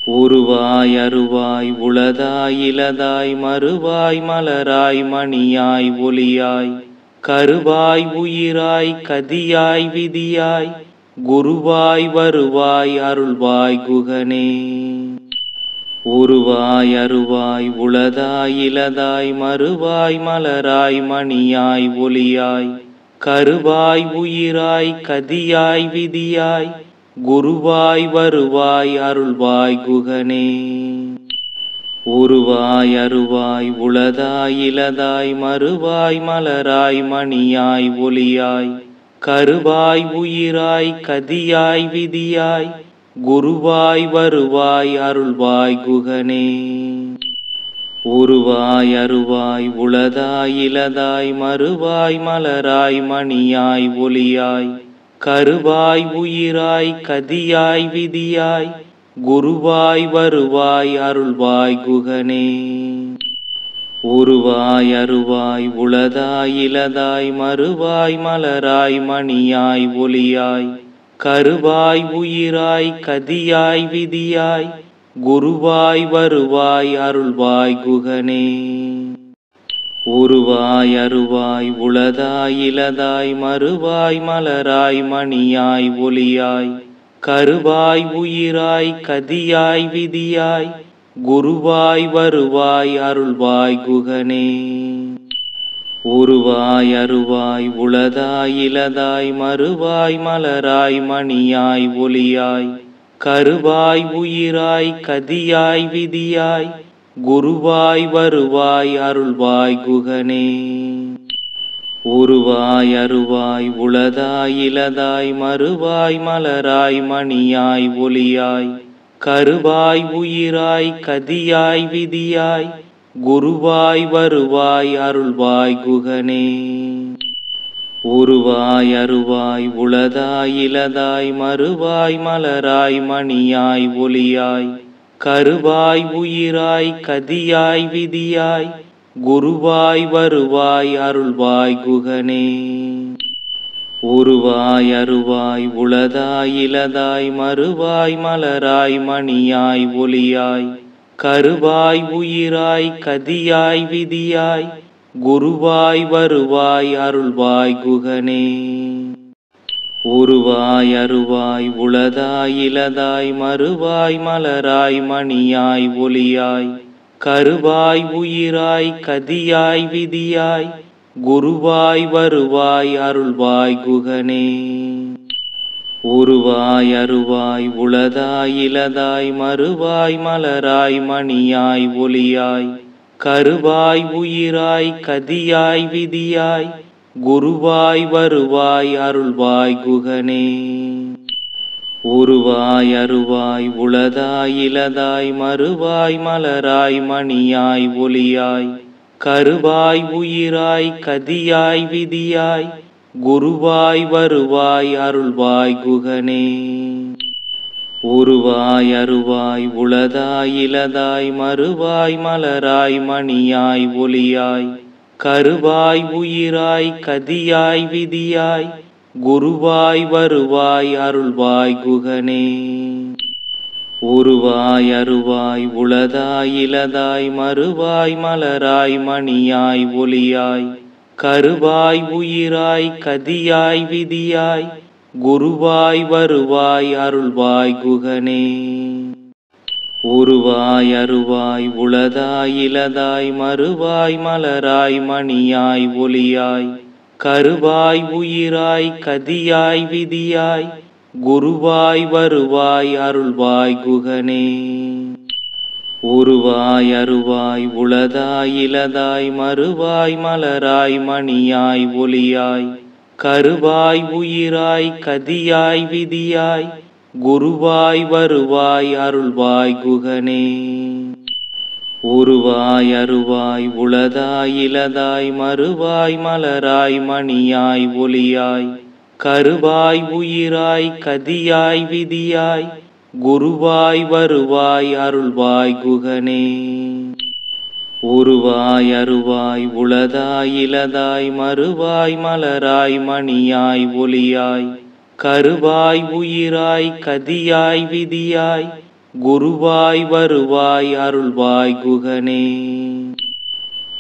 உருவாய் அருவாய் உளதாய் இலதாய் மறுவாய் மலராய் மணியாய் ஒளியாய் கருவாய் உயிராய் கதியாய் விதியாய் குருவாய் வருவாய் அருள்வாய் குகனே. உருவாய் அருவாய் உளதாய் இலதாய் மறுவாய் மலராய் மணியாய் ஒளியாய் கருவாய் உயிராய் கதியாய் விதியாய் குருவாய் வருவாய் அருள்வாய் குகனே. உருவாய் அருவாய் உளதாய் இலதாய் மறுவாய் மலராய் மணியாய் ஒளியாய் கருவாய் உயிராய் கதியாய் விதியாய் குருவாய் வருவாய் அருள்வாய் குகனே. உருவாய் அருவாய் உளதாய் இலதாய் மறுவாய் மலராய் மணியாய் ஒளியாய் கருவாய் உயிராய் கதியாய் விதியாய் குருவாய் வருவாய் அருள்வாய் குகனே. உருவாய் அருவாய் உளதாய் இலதாய் மறுவாய் மலராய் மணியாய் ஒளியாய் கருவாய் உயிராய் கதியாய் விதியாய் குருவாய் வருவாய் அருள்வாய் குகனே. உருவாய் அருவாய் உளதாய் இலதாய் மறுவாய் மலராய் மணியாய் ஒளியாய் கருவாய் உயிராய் கதியாய் விதியாய் குருவாய் வருவாய் அருள்வாய் குகனே. உருவாய் அருவாய் உளதாய் இலதாய் மறுவாய் மலராய் மணியாய் ஒளியாய் கருவாய் உயிராய் கதியாய் விதியாய் குருவாய் வருவாய் அருள்வாய் குகனே. உருவாய் அருவாய் உளதாய் இலதாய் மறுவாய் மலராய் மணியாய் ஒளியாய் கருவாய் உயிராய் கதியாய் விதியாய் குருவாய் வருவாய் அருள்வாய் குகனே. உருவாய் அருவாய் உளதாய் இலதாய் மறுவாய் மலராய் மணியாய் ஒளியாய் கருவாய் உயிராய் கதியாய் விதியாய் குருவாய் வருவாய் அருள்வாய் குகனே. உருவாய் அருவாய் உளதாய் இலதாய் மறுவாய் மலராய் மணியாய் ஒளியாய் கருவாய் உயிராய் கதியாய் விதியாய் குருவாய் வருவாய் அருள்வாய் குகனே. உருவாய் அருவாய் உளதாய் இலதாய் மறுவாய் மலராய் மணியாய் ஒளியாய் கருவாய் உயிராய் கதியாய் விதியாய் குருவாய் வருவாய் அருள்வாய் குகனே. உருவாய் அருவாய் உளதாய் இலதாய் மறுவாய் மலராய் மணியாய் ஒளியாய் கருவாய் உயிராய் கதியாய் விதியாய் குருவாய் வருவாய் அருள்வாய் குகனே. உருவாய் அருவாய் உளதாய் இலதாய் மறுவாய் மலராய் மணியாய் ஒளியாய் கருவாய் உயிராய் கதியாய் விதியாய் குருவாய் வருவாய் அருள்வாய் குகனே. உருவாய் அருவாய் உளதாய் இலதாய் மறுவாய் மலராய் மணியாய் ஒளியாய் கருவாய் உயிராய் கதியாய் விதியாய் குருவாய் வருவாய் அருள்வாய் குகனே. உருவாய் அருவாய் உளதாய் இலதாய் மறுவாய் மலராய் மணியாய் ஒளியாய் கருவாய் உயிராய் கதியாய் விதியாய் குருவாய் வருவாய் அருள்வாய் குகனே. உருவாய் அருவாய் உளதாய் இலதாய் மறுவாய் மலராய் மணியாய் ஒளியாய் கருவாய் உயிராய் கதியாய் விதியாய் குருவாய் வருவாய் அருள்வாய் குகனே. உருவாய் அருவாய் உளதாய் இலதாய் மறுவாய் மலராய் மணியாய் ஒளியாய் கருவாய் உயிராய் கதியாய் விதியாய் குருவாய் வருவாய் அருள்வாய் குகனே. உருவாய் அருவாய் உளதாய் இலதாய் மறுவாய் மலராய் மணியாய் ஒளியாய் கருவாய் உயிராய் கதியாய் விதியாய் குருவாய் வருவாய் அருள்வாய் குகனே. உருவாய் அருவாய் உளதாய் இலதாய் மறுவாய் மலராய் மணியாய் ஒளியாய் கருவாய் உயிராய் கதியாய் விதியாய் குருவாய் வருவாய் அருள்வாய் குகனே.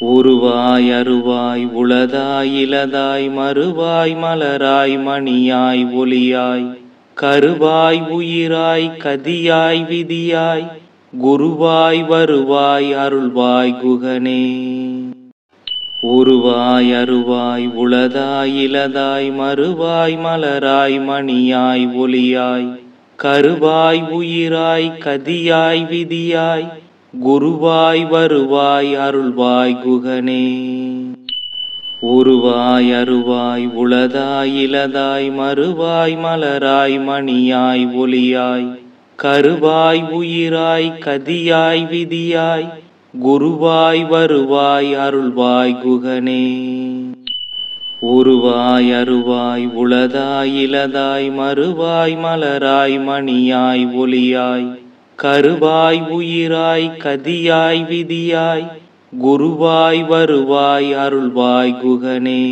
உருவாய் அருவாய் உளதாய் இலதாய் மறுவாய் மலராய் மணியாய் ஒளியாய் கருவாய் உயிராய் கதியாய் விதியாய் குருவாய் வருவாய் அருள்வாய் குகனே. உருவாய் அருவாய் உளதாய் இலதாய் மறுவாய் மலராய் மணியாய் ஒளியாய் கருவாய் உயிராய் கதியாய் விதியாய் குருவாய் வருவாய் அருள்வாய் குகனே. உருவாய் அருவாய் உளதாய் இலதாய் மறுவாய் மலராய் மணியாய் ஒளியாய் கருவாய் உயிராய் கதியாய் விதியாய் குருவாய் வருவாய் அருள்வாய் குகனே. உருவாய் அருவாய் உளதாய் இலதாய் மறுவாய் மலராய் மணியாய் ஒளியாய் கருவாய் உயிராய் கதியாய் விதியாய் குருவாய் வருவாய் அருள்வாய் குகனே.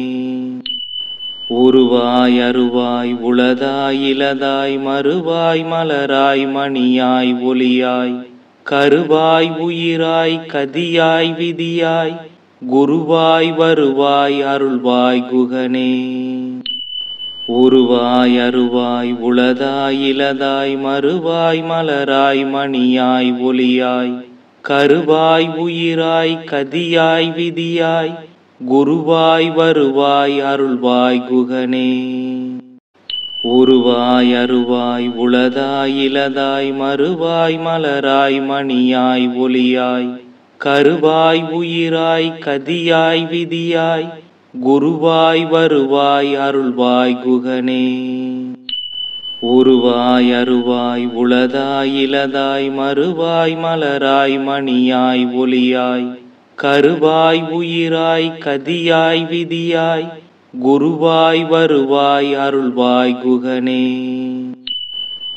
உருவாய் அருவாய் உளதாய் இலதாய் மறுவாய் மலராய் மணியாய் ஒளியாய் கருவாய் உயிராய் கதியாய் விதியாய் குருவாய் வருவாய் அருள்வாய் குகனே. உருவாய் அருவாய் உளதாய் இலதாய் மறுவாய் மலராய் மணியாய் ஒளியாய் கருவாய் உயிராய் கதியாய் விதியாய் குருவாய் வருவாய் அருள்வாய் குகனே. உருவாய் அருவாய் உளதாய் இலதாய் மறுவாய் மலராய் மணியாய் ஒளியாய் கருவாய் உயிராய் கதியாய் விதியாய் குருவாய் வருவாய் அருள்வாய் குகனே. உருவாய் அருவாய் உளதாய் இலதாய் மறுவாய் மலராய் மணியாய் ஒளியாய் கருவாய் உயிராய் கதியாய் விதியாய் குருவாய் வருவாய் அருள்வாய் குகனே.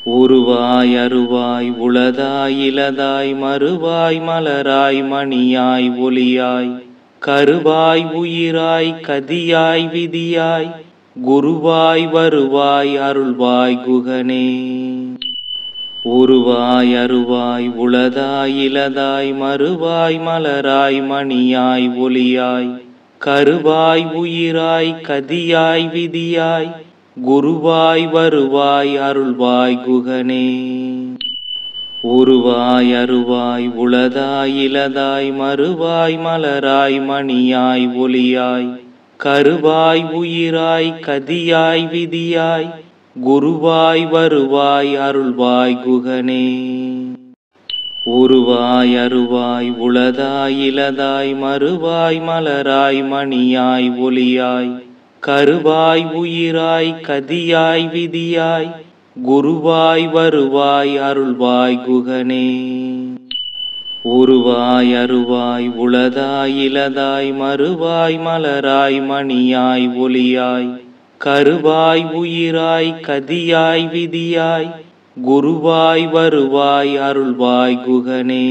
உருவாய் அருவாய் உளதாய் இலதாய் மறுவாய் மலராய் மணியாய் ஒளியாய் கருவாய் உயிராய் கதியாய் விதியாய் குருவாய் வருவாய் அருள்வாய் குகனே. உருவாய் அருவாய் உளதாய் இலதாய் மறுவாய் மலராய் மணியாய் ஒளியாய் கருவாய் உயிராய் கதியாய் விதியாய் குருவாய் வருவாய் அருள்வாய் குகனே. உருவாய் அருவாய் உளதாய் இலதாய் மறுவாய் மலராய் மணியாய் ஒளியாய் கருவாய் உயிராய் கதியாய் விதியாய் குருவாய் வருவாய் அருள்வாய் குகனே. உருவாய் அருவாய் உளதாய் இலதாய் மறுவாய் மலராய் மணியாய் ஒளியாய் கருவாய் உயிராய் கதியாய் விதியாய் குருவாய் வருவாய் அருள்வாய் குகனே. உருவாய் அருவாய் உளதாய் இலதாய் மறுவாய் மலராய் மணியாய் ஒளியாய் கருவாய் உயிராய் கதியாய் விதியாய் குருவாய் வருவாய் அருள்வாய் குகனே.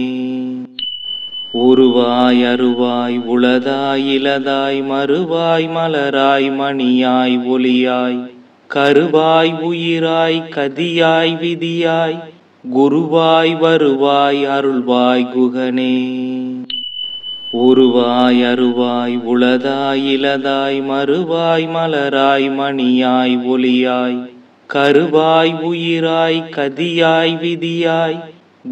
உருவாய் அருவாய் உளதாய் இலதாய் மறுவாய் மலராய் மணியாய் ஒளியாய் கருவாய் உயிராய் கதியாய் விதியாய் குருவாய் வருவாய் அருள்வாய் குகனே. உருவாய் அருவாய் உளதாய் இலதாய் மறுவாய் மலராய் மணியாய் ஒளியாய் கருவாய் உயிராய் கதியாய் விதியாய்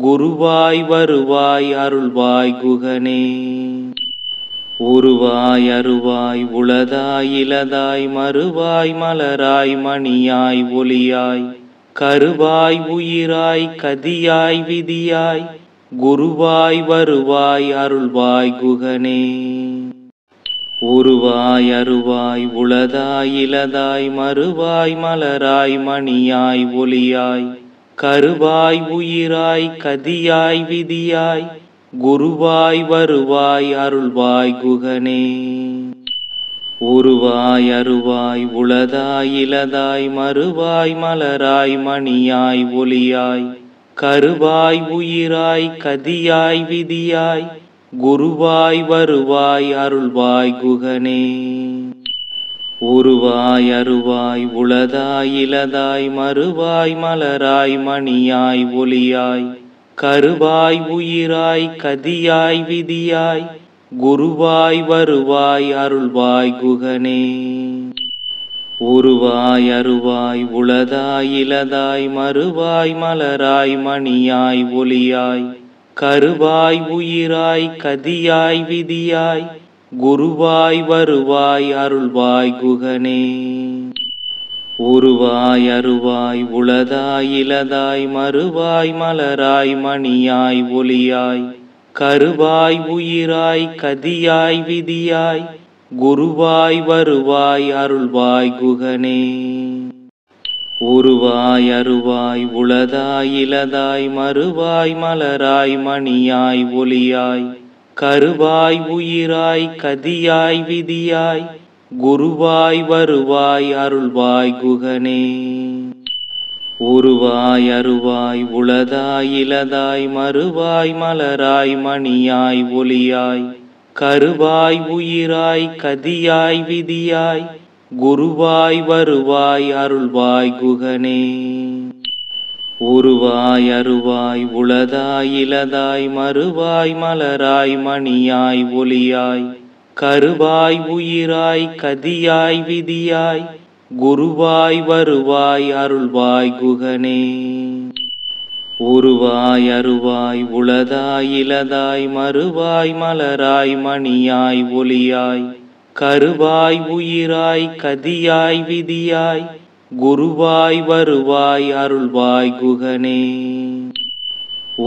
குருவாய் வருவாய் அருள்வாய் குகனே. உருவாய் அருவாய் உளதாய் இலதாய் மறுவாய் மலராய் மணியாய் ஒளியாய் கருவாய் உயிராய் கதியாய் விதியாய் குருவாய் வருவாய் அருள்வாய் குகனே. உருவாய் அருவாய் உளதாய் இலதாய் மறுவாய் மலராய் மணியாய் ஒளியாய் கருவாய் உயிராய் கதியாய் விதியாய் குருவாய் வருவாய் அருள்வாய் குகனே. உருவாய் அருவாய் உளதாய் இலதாய் மறுவாய் மலராய் மணியாய் ஒளியாய் கருவாய் உயிராய் கதியாய் விதியாய் குருவாய் வருவாய் அருள்வாய் குகனே. உருவாய் அருவாய் உளதாய் இலதாய் மறுவாய் மலராய் மணியாய் ஒளியாய் கருவாய் உயிராய் கதியாய் விதியாய் குருவாய் வருவாய் அருள்வாய் குகனே. உருவாய் அருவாய் உளதாய் இலதாய் மறுவாய் மலராய் மணியாய் ஒளியாய் கருவாய் உயிராய் கதியாய் விதியாய் குருவாய் வருவாய் அருள்வாய் குகனே. உருவாய் அருவாய் உளதாய் இலதாய் மறுவாய் மலராய் மணியாய் ஒளியாய் கருவாய் உயிராய் கதியாய் விதியாய் குருவாய் வருவாய் அருள்வாய் குகனே. உருவாய் அருவாய் உளதாய் இலதாய் மறுவாய் மலராய் மணியாய் ஒளியாய் கருவாய் உயிராய் கதியாய் விதியாய் குருவாய் வருவாய் அருள்வாய் குகனே. உருவாய் அருவாய் உளதாய் இலதாய் மறுவாய் மலராய் மணியாய் ஒளியாய் கருவாய் உயிராய் கதியாய் விதியாய் குருவாய் வருவாய் அருள்வாய் குகனே. உருவாய் அருவாய் உளதாய் இலதாய் மறுவாய் மலராய் மணியாய் ஒளியாய் கருவாய் உயிராய் கதியாய் விதியாய் குருவாய் வருவாய் அருள்வாய் குகனே. உருவாய் அருவாய் உளதாய் இலதாய் மறுவாய் மலராய் மணியாய் ஒளியாய் கருவாய் உயிராய் கதியாய் விதியாய் குருவாய் வருவாய் அருள்வாய் குகனே.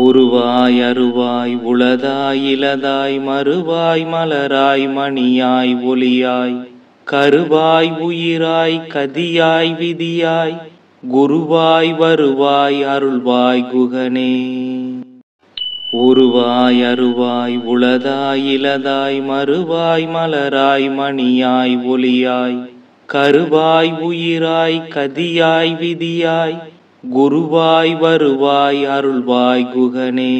உருவாய் அருவாய் உளதாய் இலதாய் மறுவாய் மலராய் மணியாய் ஒளியாய் கருவாய் உயிராய் கதியாய் விதியாய் குருவாய் வருவாய் அருள்வாய் குகனே. உருவாய் அருவாய் உளதாய் இலதாய் மறுவாய் மலராய் மணியாய் ஒளியாய் கருவாய் உயிராய் கதியாய் விதியாய் குருவாய் வருவாய் அருள்வாய் குகனே.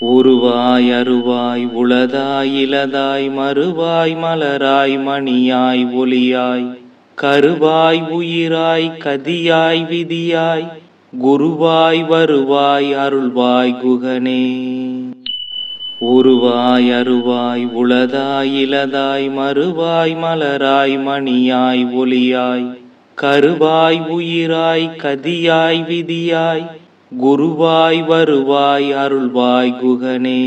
உருவாய் அருவாய் உளதாய் இலதாய் மறுவாய் மலராய் மணியாய் ஒளியாய் கருவாய் உயிராய் கதியாய் விதியாய் குருவாய் வருவாய் அருள்வாய் குகனே. உருவாய் அருவாய் உளதாய் இலதாய் மறுவாய் மலராய் மணியாய் ஒளியாய் கருவாய் உயிராய் கதியாய் விதியாய் குருவாய் வருவாய் அருள்வாய் குகனே.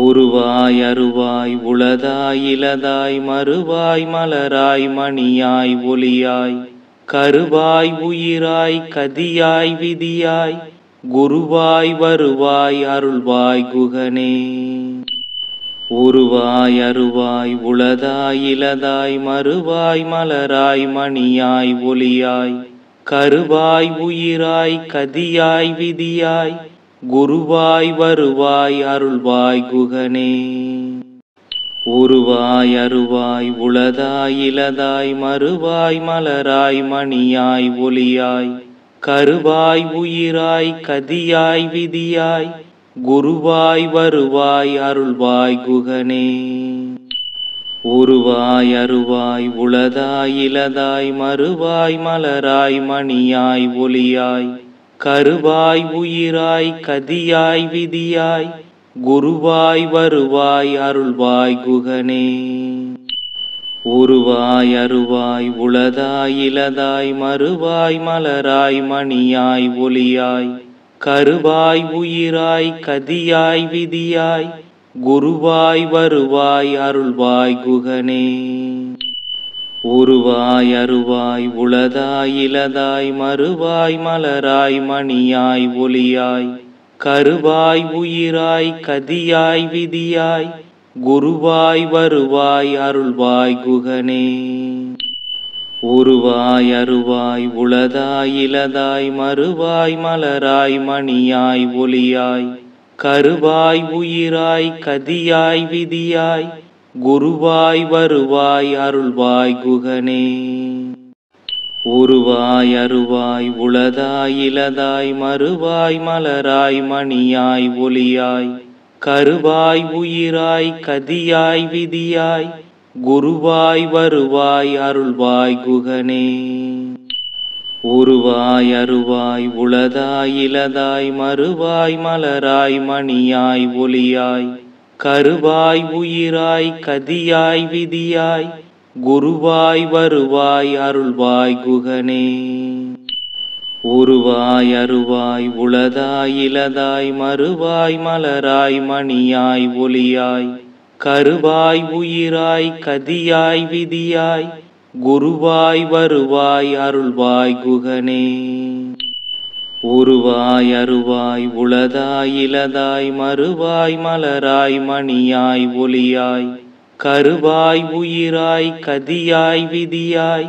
உருவாய் அருவாய் உளதாய் இலதாய் மறுவாய் மலராய் மணியாய் ஒளியாய் கருவாய் உயிராய் கதியாய் விதியாய் குருவாய் வருவாய் அருள்வாய் குகனே. உருவாய் அருவாய் உளதாய் இலதாய் மறுவாய் மலராய் மணியாய் ஒளியாய் கருவாய் உயிராய் கதியாய் விதியாய் குருவாய் வருவாய் அருள்வாய் குகனே. உருவாய் அருவாய் உளதாய் இலதாய் மறுவாய் மலராய் மணியாய் ஒளியாய் கருவாய் உயிராய் கதியாய் விதியாய் குருவாய் வருவாய் அருள்வாய் குகனே. உருவாய் அருவாய் உளதாய் இலதாய் மறுவாய் மலராய் மணியாய் ஒளியாய் கருவாய் உயிராய் கதியாய் விதியாய் குருவாய் வருவாய் அருள்வாய் குகனே. உருவாய் அருவாய் உளதாய் இலதாய் மறுவாய் மலராய் மணியாய் ஒளியாய் கருவாய் உயிராய் கதியாய் விதியாய் குருவாய் வருவாய் அருள்வாய் குகனே. உருவாய் அருவாய் உளதாய் இலதாய் மறுவாய் மலராய் மணியாய் ஒளியாய் கருவாய் உயிராய் கதியாய் விதியாய் குருவாய் வருவாய் அருள்வாய் குகனே. உருவாய் அருவாய் உளதாய் இலதாய் மறுவாய் மலராய் மணியாய் ஒளியாய் கருவாய் உயிராய் கதியாய் விதியாய் குருவாய் வருவாய் அருள்வாய் குகனே. உருவாய் அருவாய் உளதாய் இலதாய் மறுவாய் மலராய் மணியாய் ஒளியாய் கருவாய் உயிராய் கதியாய் விதியாய் குருவாய் வருவாய் அருள்வாய் குகனே. உருவாய் அருவாய் உளதாய் இலதாய் மறுவாய் மலராய் மணியாய் ஒளியாய் கருவாய் உயிராய் கதியாய் விதியாய் குருவாய் வருவாய் அருள்வாய் குகனே. உருவாய் அருவாய் உளதாய் இலதாய் மறுவாய் மலராய் மணியாய் ஒளியாய் கருவாய் உயிராய் கதியாய் விதியாய் குருவாய் வருவாய் அருள்வாய் குகனே. உருவாய் அருவாய் உளதாய் இலதாய் மறுவாய் மலராய் மணியாய் ஒளியாய் கருவாய் உயிராய் கதியாய் விதியாய்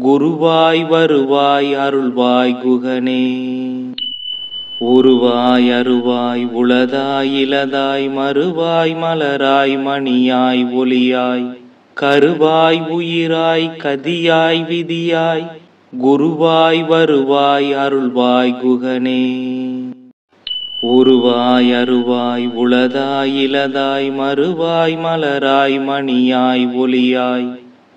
குருவாய் வருவாய் அருள்வாய் குகனே. உருவாய் அருவாய் உளதாய் இலதாய் மறுவாய் மலராய் மணியாய் ஒளியாய் கருவாய் உயிராய் கதியாய் விதியாய் குருவாய் வருவாய் அருள்வாய் குகனே. உருவாய் அருவாய் உளதாய் இலதாய் மறுவாய் மலராய் மணியாய் ஒளியாய்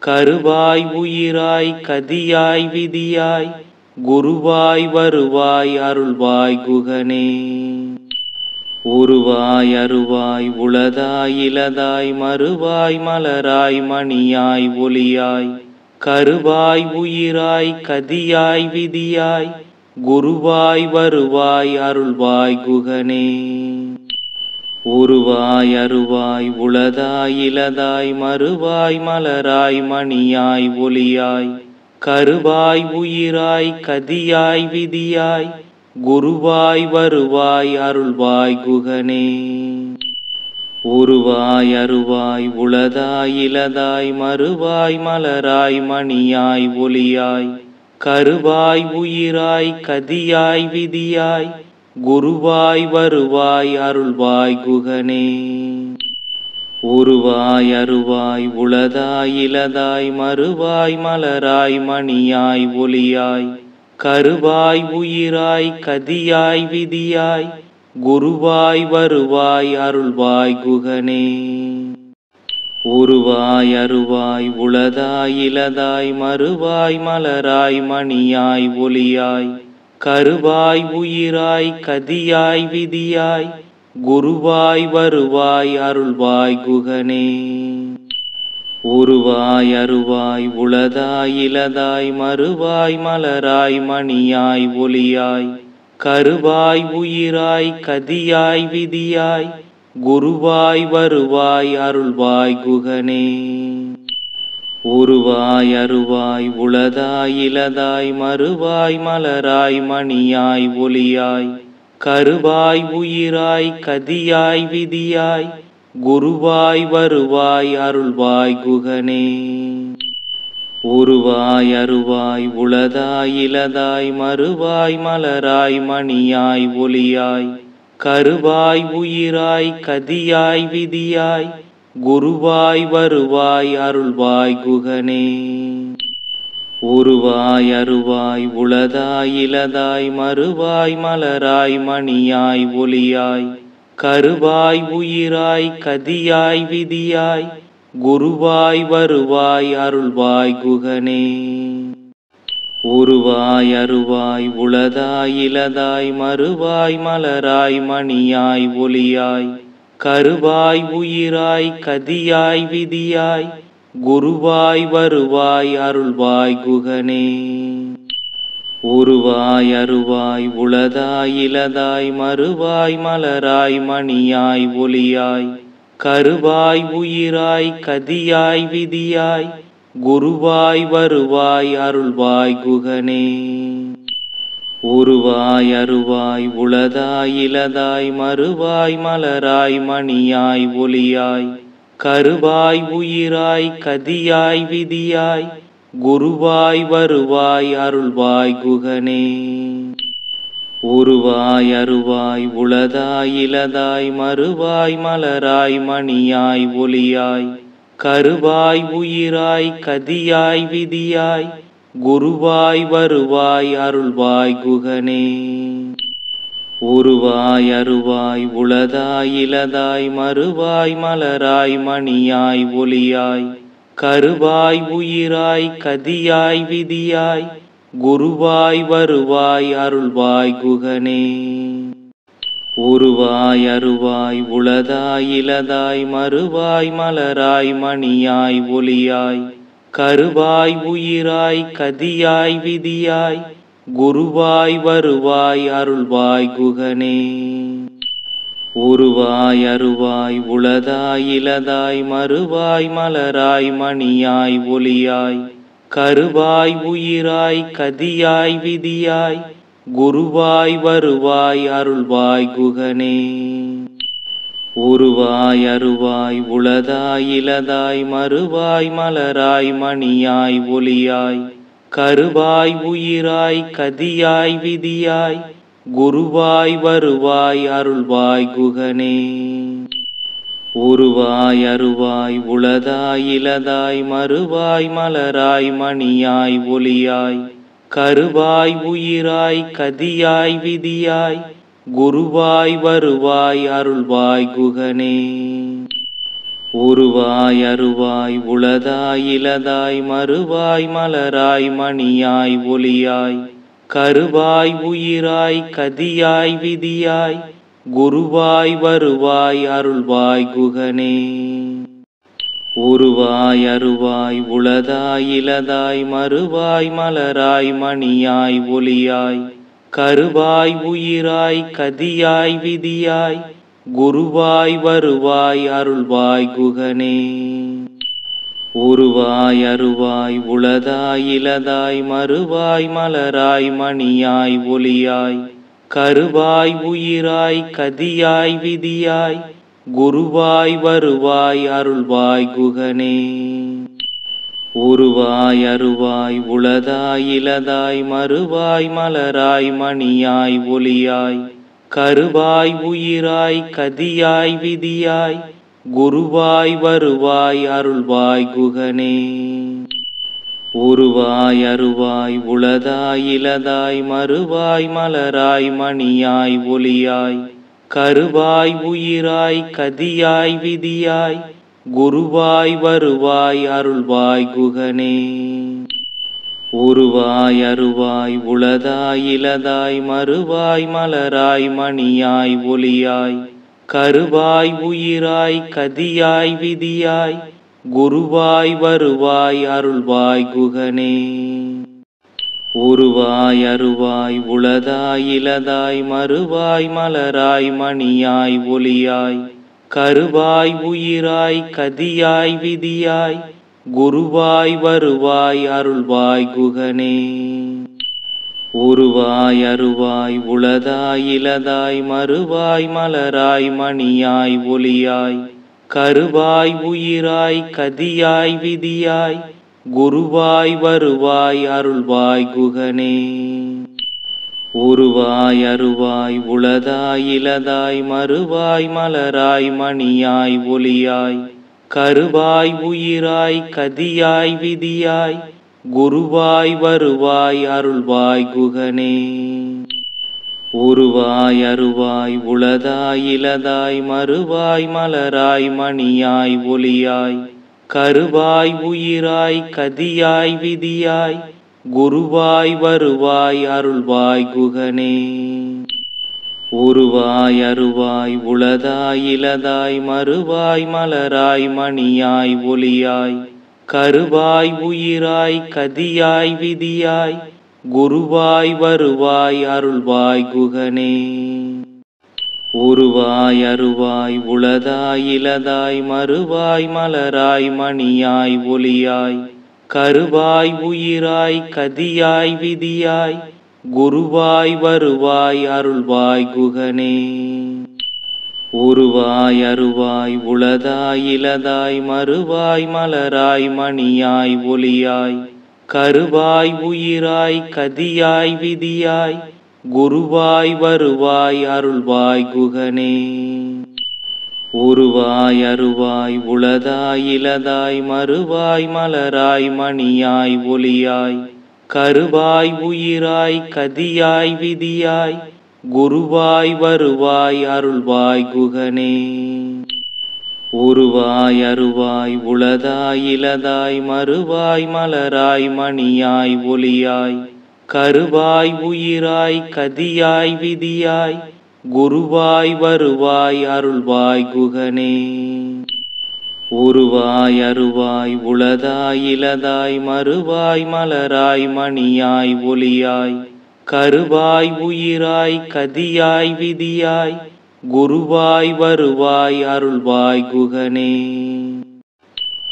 கருவாய் உயிராய் கதியாய் விதியாய் குருவாய் வருவாய் அருள்வாய் குகனே. உருவாய் அருவாய் உளதாய் இலதாய் மறுவாய் மலராய் மணியாய் ஒளியாய் கருவாய் உயிராய் கதியாய் விதியாய் குருவாய் வருவாய் அருள்வாய் குகனே. உருவாய் அருவாய் உளதாய் இலதாய் மறுவாய் மலராய் மணியாய் ஒளியாய் கருவாய் உயிராய் கதியாய் விதியாய் குருவாய் வருவாய் அருள்வாய் குகனே. உருவாய் அருவாய் உளதாய் இலதாய் மறுவாய் மலராய் மணியாய் ஒளியாய் கருவாய் உயிராய் கதியாய் விதியாய் குருவாய் வருவாய் அருள்வாய் குகனே. உருவாய் அருவாய் உளதாய் இலதாய் மறுவாய் மலராய் மணியாய் ஒளியாய் கருவாய் உயிராய் கதியாய் விதியாய் குருவாய் வருவாய் அருள்வாய் குகனே. உருவாய் அருவாய் உளதாய் இலதாய் மறுவாய் மலராய் மணியாய் ஒளியாய் கருவாய் உயிராய் கதியாய் விதியாய் குருவாய் வருவாய் அருள்வாய் குகனே. உருவாய் அருவாய் உளதாய் இலதாய் மறுவாய் மலராய் மணியாய் ஒளியாய் கருவாய் உயிராய் கதியாய் விதியாய் குருவாய் வருவாய் அருள்வாய் குகனே. உருவாய் அருவாய் உளதாய் இலதாய் மறுவாய் மலராய் மணியாய் ஒளியாய் கருவாய் உயிராய் கதியாய் விதியாய் குருவாய் வருவாய் அருள்வாய் குகனே. உருவாய் அருவாய் உளதாய் இலதாய் மறுவாய் மலராய் மணியாய் ஒளியாய் கருவாய் உயிராய் கதியாய் விதியாய் குருவாய் வருவாய் அருள்வாய் குகனே. உருவாய் அருவாய் உளதாய் இலதாய் மறுவாய் மலராய் மணியாய் ஒளியாய் கருவாய் உயிராய் கதியாய் விதியாய் குருவாய் வருவாய் அருள்வாய் குகனே. உருவாய் அருவாய் உளதாய் இலதாய் மறுவாய் மலராய் மணியாய் ஒளியாய் கருவாய் உயிராய் கதியாய் விதியாய் குருவாய் வருவாய் அருள்வாய் குகனே. உருவாய் அருவாய் உளதாய் இலதாய் மறுவாய் மலராய் மணியாய் ஒளியாய் கருவாய் உயிராய் கதியாய் விதியாய் குருவாய் வருவாய் அருள்வாய் குகனே. உருவாய் அருவாய் உளதாய் இலதாய் மறுவாய் மலராய் மணியாய் ஒளியாய் கருவாய் உயிராய் கதியாய் விதியாய் குருவாய் வருவாய் அருள்வாய் குகனே. உருவாய் அருவாய் உளதாய் இலதாய் மறுவாய் மலராய் மணியாய் ஒளியாய் கருவாய் உயிராய் கதியாய் விதியாய் குருவாய் வருவாய் அருள்வாய் குகனே. உருவாய் அருவாய் உளதாய் இலதாய் மறுவாய் மலராய் மணியாய் ஒளியாய் கருவாய் உயிராய் கதியாய் விதியாய் குருவாய் வருவாய் அருள்வாய் குகனே. உருவாய் அருவாய் உளதாய் இலதாய் மறுவாய் மலராய் மணியாய் ஒளியாய் கருவாய் உயிராய் கதியாய் விதியாய் குருவாய் வருவாய் அருள்வாய் குகனே. உருவாய் அருவாய் உளதாய் இலதாய் மறுவாய் மலராய் மணியாய் ஒளியாய் கருவாய் உயிராய் கதியாய் விதியாய் குருவாய் வருவாய் அருள்வாய் குகனே. உருவாய் அருவாய் உளதாய் இலதாய் மறுவாய் மலராய் மணியாய் ஒளியாய் கருவாய் உயிராய் கதியாய் விதியாய் குருவாய் வருவாய் அருள்வாய் குகனே. உருவாய் அருவாய் உளதாய் இலதாய் மறுவாய் மலராய் மணியாய் ஒளியாய் கருவாய் உயிராய் கதியாய் விதியாய் குருவாய் வருவாய் அருள்வாய் குகனே. உருவாய் அருவாய் உளதாய் இலதாய் மறுவாய் மலராய் மணியாய் ஒளியாய் கருவாய் உயிராய் கதியாய் விதியாய் குருவாய் வருவாய் அருள்வாய் குகனே. உருவாய் அருவாய் உளதாய் இலதாய் மறுவாய் மலராய் மணியாய் ஒளியாய் கருவாய் உயிராய் கதியாய் விதியாய் குருவாய் வருவாய் அருள்வாய் குகனே. உருவாய் அருவாய் உளதாய் இலதாய் மறுவாய் மலராய் மணியாய் ஒளியாய் கருவாய் உயிராய் கதியாய் விதியாய் குருவாய் வருவாய் அருள்வாய் குகனே. உருவாய் அருவாய் உளதாய் இலதாய் மறுவாய் மலராய் மணியாய் ஒளியாய் கருவாய் உயிராய் கதியாய் விதியாய் குருவாய் வருவாய் அருள்வாய் குகனே. உருவாய் அருவாய் உளதாய் இலதாய் மறுவாய் மலராய் மணியாய் ஒளியாய் கருவாய் உயிராய் கதியாய் விதியாய் குருவாய் வருவாய் அருள்வாய் குகனே. உருவாய் அருவாய் உளதாய் இலதாய் மறுவாய் மலராய் மணியாய் ஒளியாய் கருவாய் உயிராய் கதியாய் விதியாய் குருவாய் வருவாய் அருள்வாய் குகனே. உருவாய் அருவாய் உளதாய் இலதாய் மறுவாய் மலராய் மணியாய் ஒளியாய் கருவாய் உயிராய் கதியாய் விதியாய் குருவாய் வருவாய் அருள்வாய் குகனே. உருவாய் அருவாய் உளதாய் இலதாய் மறுவாய் மலராய் மணியாய் ஒளியாய் கருவாய் உயிராய் கதியாய் விதியாய் குருவாய் வருவாய் அருள்வாய் குகனே. உருவாய் அருவாய் உளதாய் இலதாய் மறுவாய் மலராய் மணியாய் ஒளியாய் கருவாய் உயிராய் கதியாய் விதியாய் குருவாய் வருவாய் அருள்வாய் குகனே. உருவாய் அருவாய் உளதாய் இலதாய் மறுவாய் மலராய் மணியாய் ஒளியாய் கருவாய் உயிராய் கதியாய் விதியாய் குருவாய் வருவாய் அருள்வாய் குகனே. உருவாய் அருவாய் உளதாய் இலதாய் மறுவாய் மலராய் மணியாய் ஒளியாய் கருவாய் உயிராய் கதியாய் விதியாய் குருவாய் வருவாய் அருள்வாய் குகனே. உருவாய் அருவாய் உளதாய் இலதாய் மறுவாய் மலராய் மணியாய் ஒளியாய் கருவாய் உயிராய் கதியாய் விதியாய் குருவாய் வருவாய் அருள்வாய் குகனே. உருவாய் அருவாய் உளதாய் இலதாய் மறுவாய் மலராய் மணியாய் ஒளியாய் கருவாய் உயிராய் கதியாய் விதியாய் குருவாய் வருவாய் அருள்வாய் குகனே. உருவாய் அருவாய் உளதாய் இலதாய் மறுவாய் மலராய் மணியாய் ஒளியாய் கருவாய் உயிராய் கதியாய் விதியாய் குருவாய் வருவாய் அருள்வாய் குகனே. உருவாய் அருவாய் உளதாய் இலதாய் மறுவாய் மலராய் மணியாய் ஒளியாய் கருவாய் உயிராய் கதியாய் விதியாய் குருவாய் வருவாய் அருள்வாய் குகனே. உருவாய் அருவாய் உளதாய் இலதாய் மறுவாய் மலராய் மணியாய் ஒளியாய் கருவாய் உயிராய் கதியாய் விதியாய் குருவாய் வருவாய் அருள்வாய் குகனே.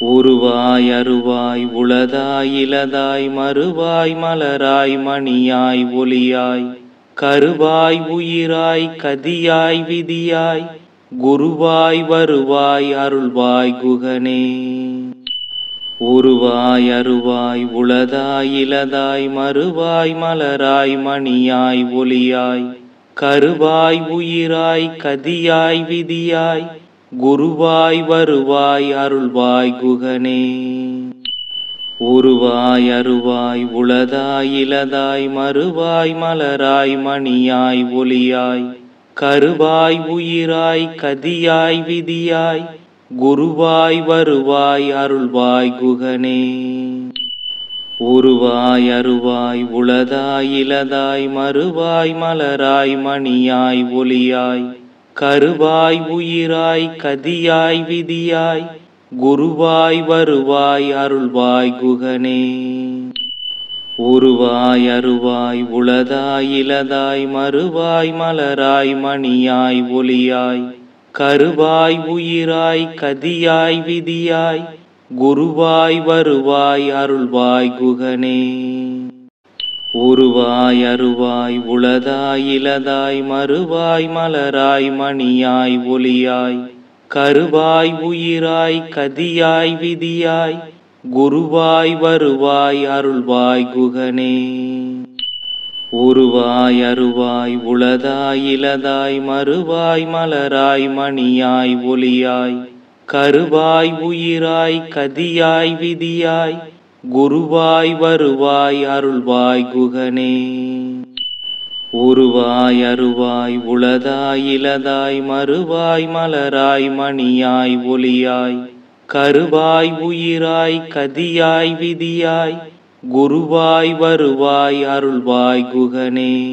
உருவாய் அருவாய் உளதாய் இலதாய் மறுவாய் மலராய் மணியாய் ஒளியாய் கருவாய் உயிராய் கதியாய் விதியாய் குருவாய் வருவாய் அருள்வாய் குகனே. உருவாய் அருவாய் உளதாய் இலதாய் மறுவாய் மலராய் மணியாய் ஒளியாய் கருவாய் உயிராய் கதியாய் விதியாய் குருவாய் வருவாய் அருள்வாய் குகனே. உருவாய் அருவாய் உளதாய் இலதாய் மறுவாய் மலராய் மணியாய் ஒளியாய் கருவாய் உயிராய் கதியாய் விதியாய் குருவாய் வருவாய் அருள்வாய் குகனே. உருவாய் அருவாய் உளதாய் இலதாய் மறுவாய் மலராய் மணியாய் ஒளியாய் கருவாய் உயிராய் கதியாய் விதியாய் குருவாய் வருவாய் அருள்வாய் குகனே. உருவாய் அருவாய் உளதாய் இலதாய் மறுவாய் மலராய் மணியாய் ஒளியாய் கருவாய் உயிராய் கதியாய் விதியாய் குருவாய் வருவாய் அருள்வாய் குகனே. உருவாய் அருவாய் உளதாய் இலதாய் மறுவாய் மலராய் மணியாய் ஒளியாய் கருவாய் உயிராய் கதியாய் விதியாய் குருவாய் வருவாய் அருள்வாய் குகனே. உருவாய் அருவாய் உளதாய் இலதாய் மறுவாய் மலராய் மணியாய் ஒளியாய் கருவாய் உயிராய் கதியாய் விதியாய் குருவாய் வருவாய் அருள்வாய் குகனே. உருவாய் அருவாய் உளதாய் இலதாய் மறுவாய் மலராய் மணியாய் ஒளியாய் கருவாய் உயிராய் கதியாய் விதியாய் குருவாய் வருவாய் அருள்வாய் குகனே.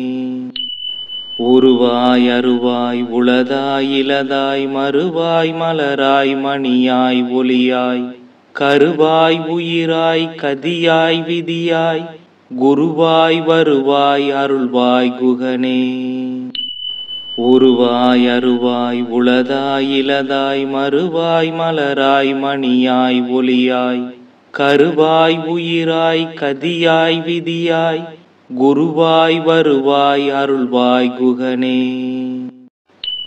உருவாய் அருவாய் உளதாய் இலதாய் மறுவாய் மலராய் மணியாய் ஒளியாய் கருவாய் உயிராய் கதியாய் விதியாய் குருவாய் வருவாய் அருள்வாய் குகனே. உருவாய் அருவாய் உளதாய் இலதாய் மறுவாய் மலராய் மணியாய் ஒளியாய் கருவாய் உயிராய் கதியாய் விதியாய் குருவாய் வருவாய் அருள்வாய் குகனே.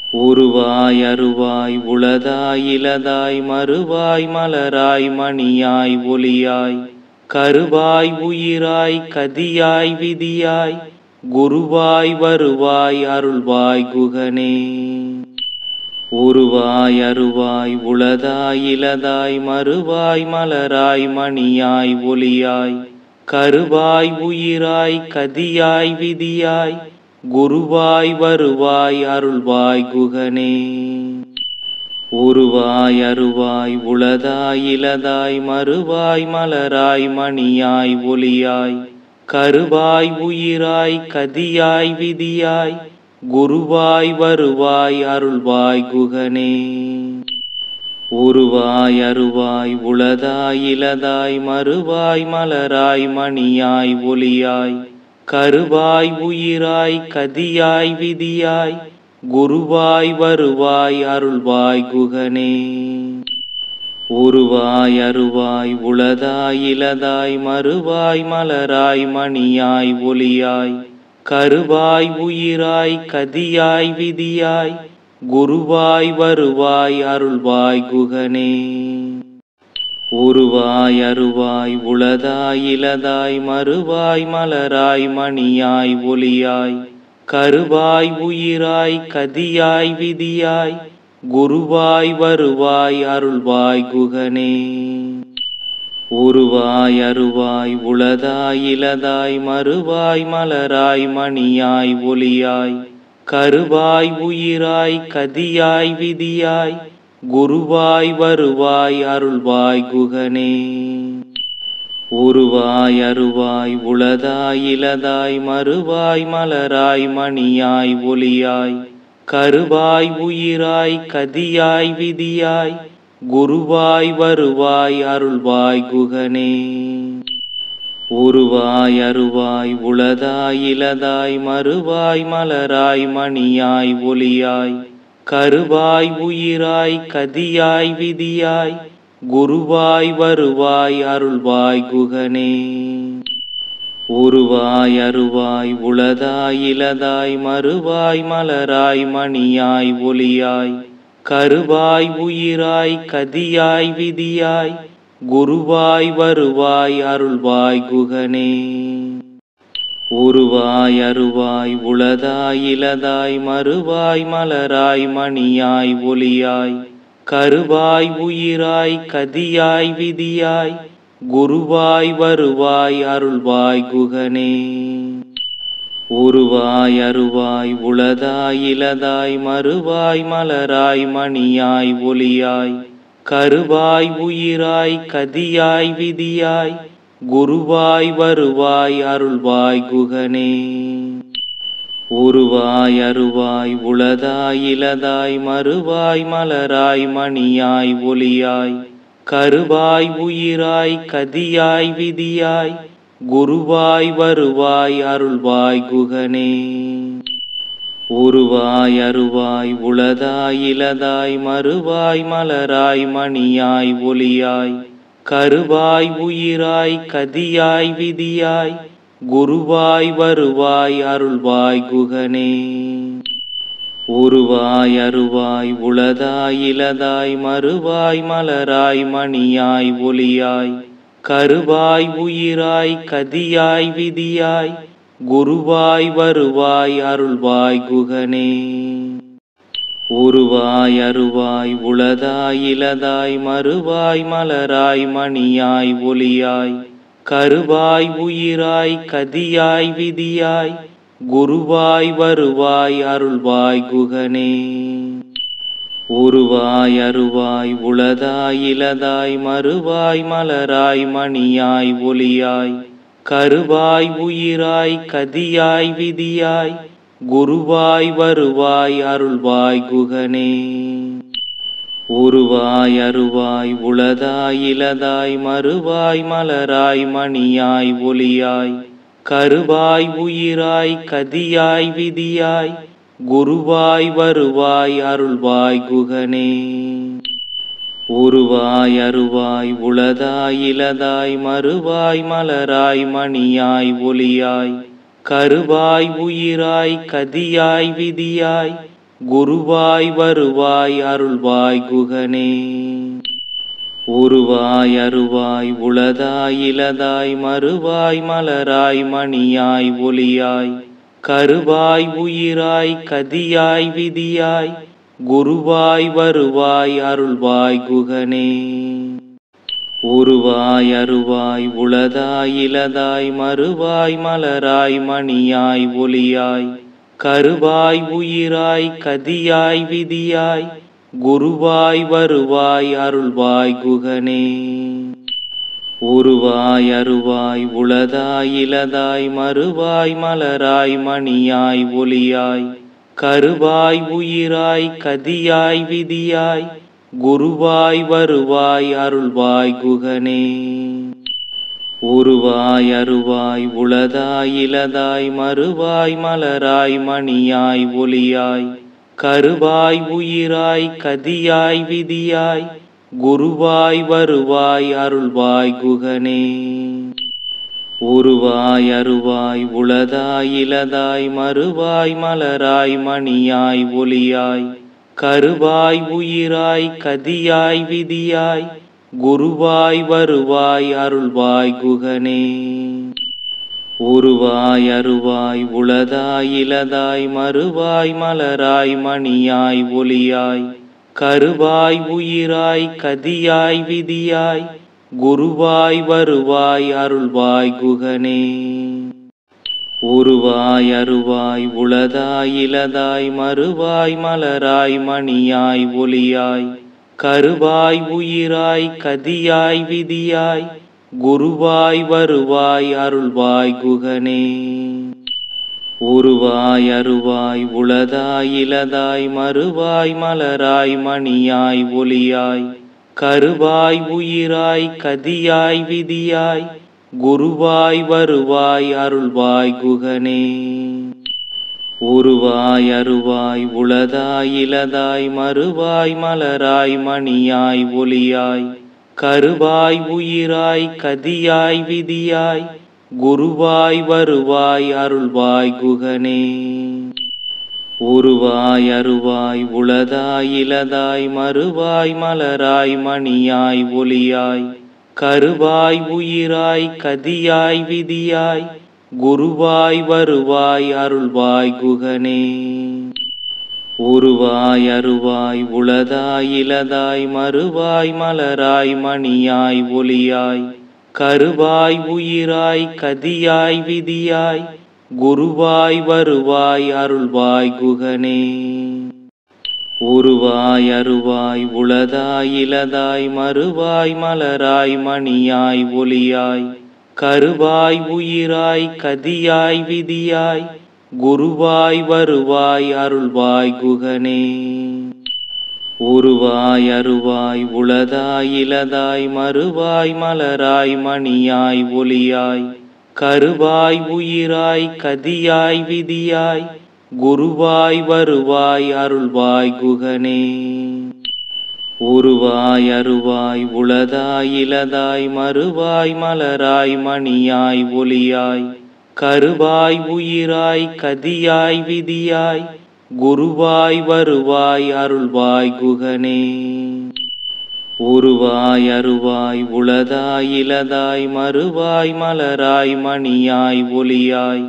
உருவாய் அருவாய் உளதாய் இலதாய் மறுவாய் மலராய் மணியாய் ஒளியாய் கருவாய் உயிராய் கதியாய் விதியாய் குருவாய் வருவாய் அருள்வாய் குகனே. உருவாய் அருவாய் உளதாய் இலதாய் மறுவாய் மலராய் மணியாய் ஒளியாய் கருவாய் உயிராய் கதியாய் விதியாய் குருவாய் வருவாய் அருள்வாய் குகனே. உருவாய் அருவாய் உளதாய் இலதாய் மறுவாய் மலராய் மணியாய் ஒளியாய் கருவாய் உயிராய் கதியாய் விதியாய் குருவாய் வருவாய் அருள்வாய் குகனே. உருவாய் அருவாய் உளதாய் இலதாய் மறுவாய் மலராய் மணியாய் ஒளியாய் கருவாய் உயிராய் கதியாய் விதியாய் குருவாய் வருவாய் அருள்வாய் குகனே. உருவாய் அருவாய் உளதாய் இலதாய் மறுவாய் மலராய் மணியாய் ஒளியாய் கருவாய் உயிராய் கதியாய் விதியாய் குருவாய் வருவாய் அருள்வாய் குகனே. உருவாய் அருவாய் உளதாய் இலதாய் மறுவாய் மலராய் மணியாய் ஒளியாய் கருவாய் உயிராய் கதியாய் விதியாய் குருவாய் வருவாய் அருள்வாய் குகனே. உருவாய் அருவாய் உளதாய் இலதாய் மறுவாய் மலராய் மணியாய் ஒளியாய் கருவாய் உயிராய் கதியாய் விதியாய் குருவாய் வருவாய் அருள்வாய் குகனே. உருவாய் அருவாய் உளதாய் இலதாய் மறுவாய் மலராய் மணியாய் ஒளியாய் கருவாய் உயிராய் கதியாய் விதியாய் குருவாய் வருவாய் அருள்வாய் குகனே. உருவாய் அருவாய் உளதாய் இலதாய் மறுவாய் மலராய் மணியாய் ஒளியாய் கருவாய் உயிராய் கதியாய் விதியாய் குருவாய் வருவாய் அருள்வாய் குகனே. உருவாய் அருவாய் உளதாய் இலதாய் மறுவாய் மலராய் மணியாய் ஒளியாய் கருவாய் உயிராய் கதியாய் விதியாய் குருவாய் வருவாய் அருள்வாய் குகனே. உருவாய் அருவாய் உளதாய் இலதாய் மறுவாய் மலராய் மணியாய் ஒளியாய் கருவாய் உயிராய் கதியாய் விதியாய் குருவாய் வருவாய் அருள்வாய் குகனே. உருவாய் அருவாய் உளதாய் இலதாய் மறுவாய் மலராய் மணியாய் ஒளியாய் கருவாய் உயிராய் கதியாய் விதியாய் குருவாய் வருவாய் அருள்வாய் குகனே. உருவாய் அருவாய் உளதாய் இலதாய் மறுவாய் மலராய் மணியாய் ஒளியாய் கருவாய் உயிராய் கதியாய் விதியாய் குருவாய் வருவாய் அருள்வாய் குகனே. உருவாய் அருவாய் உளதாய் இலதாய் மறுவாய் மலராய் மணியாய் ஒளியாய் கருவாய் உயிராய் கதியாய் விதியாய் குருவாய் வருவாய் அருள்வாய் குகனே. உருவாய் அருவாய் உளதாய் இலதாய் மறுவாய் மலராய் மணியாய் ஒளியாய் கருவாய் உயிராய் கதியாய் விதியாய் குருவாய் வருவாய் அருள்வாய் குகனே. உருவாய் அருவாய் உளதாய் இலதாய் மறுவாய் மலராய் மணியாய் ஒளியாய் கருவாய் உயிராய் கதியாய் விதியாய் குருவாய் வருவாய் அருள்வாய் குகனே. உருவாய் அருவாய் உளதாய் இலதாய் மறுவாய் மலராய் மணியாய் ஒளியாய் கருவாய் உயிராய் கதியாய் விதியாய் குருவாய் வருவாய் அருள்வாய் குகனே. உருவாய் அருவாய் உளதாய் இலதாய் மறுவாய் மலராய் மணியாய் ஒளியாய் கருவாய் உயிராய் கதியாய் விதியாய் குருவாய் வருவாய் அருள்வாய் குகனே. உருவாய் அருவாய் உளதாய் இலதாய் மறுவாய் மலராய் மணியாய் ஒளியாய் கருவாய் உயிராய் கதியாய் விதியாய் குருவாய் வருவாய் அருள்வாய் குகனே. உருவாய் அருவாய் உளதாய் இலதாய் மறுவாய் மலராய் மணியாய் ஒளியாய் கருவாய் உயிராய் கதியாய் விதியாய் குருவாய் வருவாய் அருள்வாய் குகனே. உருவாய் அருவாய் உளதாய் இலதாய் மறுவாய் மலராய் மணியாய் ஒளியாய் கருவாய் உயிராய் கதியாய் விதியாய் குருவாய் வருவாய் அருள்வாய் குகனே. உருவாய் அருவாய் உளதாய் இலதாய் மறுவாய் மலராய் மணியாய் ஒளியாய் கருவாய் உயிராய் கதியாய் விதியாய் குருவாய் வருவாய் அருள்வாய் குகனே. உருவாய் அருவாய் உளதாய் இலதாய் மறுவாய் மலராய் மணியாய் ஒளியாய் கருவாய் உயிராய் கதியாய் விதியாய் குருவாய் வருவாய் அருள்வாய் குகனே. உருவாய் அருவாய் உளதாய் இலதாய் மறுவாய் மலராய் மணியாய் ஒளியாய் கருவாய் உயிராய் கதியாய் விதியாய் குருவாய் வருவாய் அருள்வாய் குகனே. உருவாய் அருவாய் உளதாய் இலதாய் மறுவாய் மலராய் மணியாய் ஒளியாய் கருவாய் உயிராய் கதியாய் விதியாய் குருவாய் வருவாய் அருள்வாய் குகனே. உருவாய் அருவாய் உளதாய் இலதாய் மறுவாய் மலராய் மணியாய் ஒளியாய் கருவாய் உயிராய் கதியாய் விதியாய் குருவாய் வருவாய் அருள்வாய் குகனே. உருவாய் அருவாய் உளதாய் இலதாய் மறுவாய் மலராய் மணியாய் ஒளியாய் கருவாய் உயிராய் கதியாய் விதியாய் குருவாய் வருவாய் அருள்வாய் குகனே. உருவாய் அருவாய் உளதாய் இலதாய் மறுவாய் மலராய் மணியாய் ஒளியாய் கருவாய் உயிராய் கதியாய் விதியாய் குருவாய் வருவாய் அருள்வாய் குகனே. உருவாய் அருவாய் உளதாய் இலதாய் மறுவாய் மலராய் மணியாய் ஒளியாய் கருவாய் உயிராய் கதியாய் விதியாய் குருவாய் வருவாய் அருள்வாய் குகனே. உருவாய் அருவாய் உளதாய் இலதாய் மறுவாய் மலராய் மணியாய் ஒளியாய் கருவாய் உயிராய் கதியாய் விதியாய் குருவாய் வருவாய் அருள்வாய் குகனே. உருவாய் அருவாய் உளதாய் இலதாய் மறுவாய் மலராய் மணியாய் ஒளியாய் கருவாய் உயிராய் கதியாய் விதியாய் குருவாய் வருவாய் அருள்வாய் குகனே. உருவாய் அருவாய் உளதாய் இலதாய் மறுவாய் மலராய் மணியாய் ஒளியாய் கருவாய் உயிராய் கதியாய் விதியாய் குருவாய் வருவாய் அருள்வாய் குகனே. உருவாய் அருவாய் உளதாய் இலதாய் மறுவாய் மலராய் மணியாய் ஒளியாய் கருவாய் உயிராய் கதியாய் விதியாய் குருவாய் வருவாய் அருள்வாய் குகனே. உருவாய் அருவாய் உளதாய் இலதாய் மறுவாய் மலராய் மணியாய் ஒளியாய்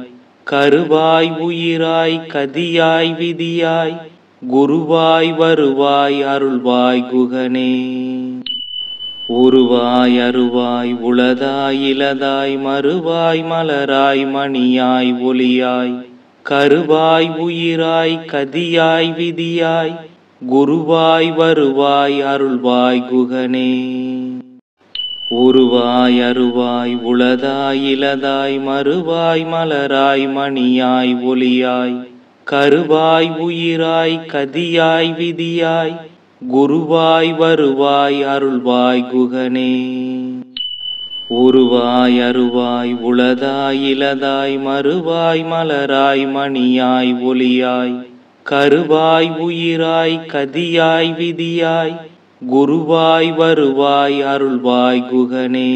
கருவாய் உயிராய் கதியாய் விதியாய் குருவாய் வருவாய் அருள்வாய் குகனே. உருவாய் அருவாய் உளதாய் இலதாய் மறுவாய் மலராய் மணியாய் ஒளியாய் கருவாய் உயிராய் கதியாய் விதியாய் குருவாய் வருவாய் அருள்வாய் குகனே. உருவாய் அருவாய் உளதாய் இலதாய் மறுவாய் மலராய் மணியாய் ஒளியாய் கருவாய் உயிராய் கதியாய் விதியாய் குருவாய் வருவாய் அருள்வாய் குகனே. உருவாய் அருவாய் உளதாய் இலதாய் மறுவாய் மலராய் மணியாய் ஒளியாய் கருவாய் உயிராய் கதியாய் விதியாய் குருவாய் வருவாய் அருள்வாய் குகனே.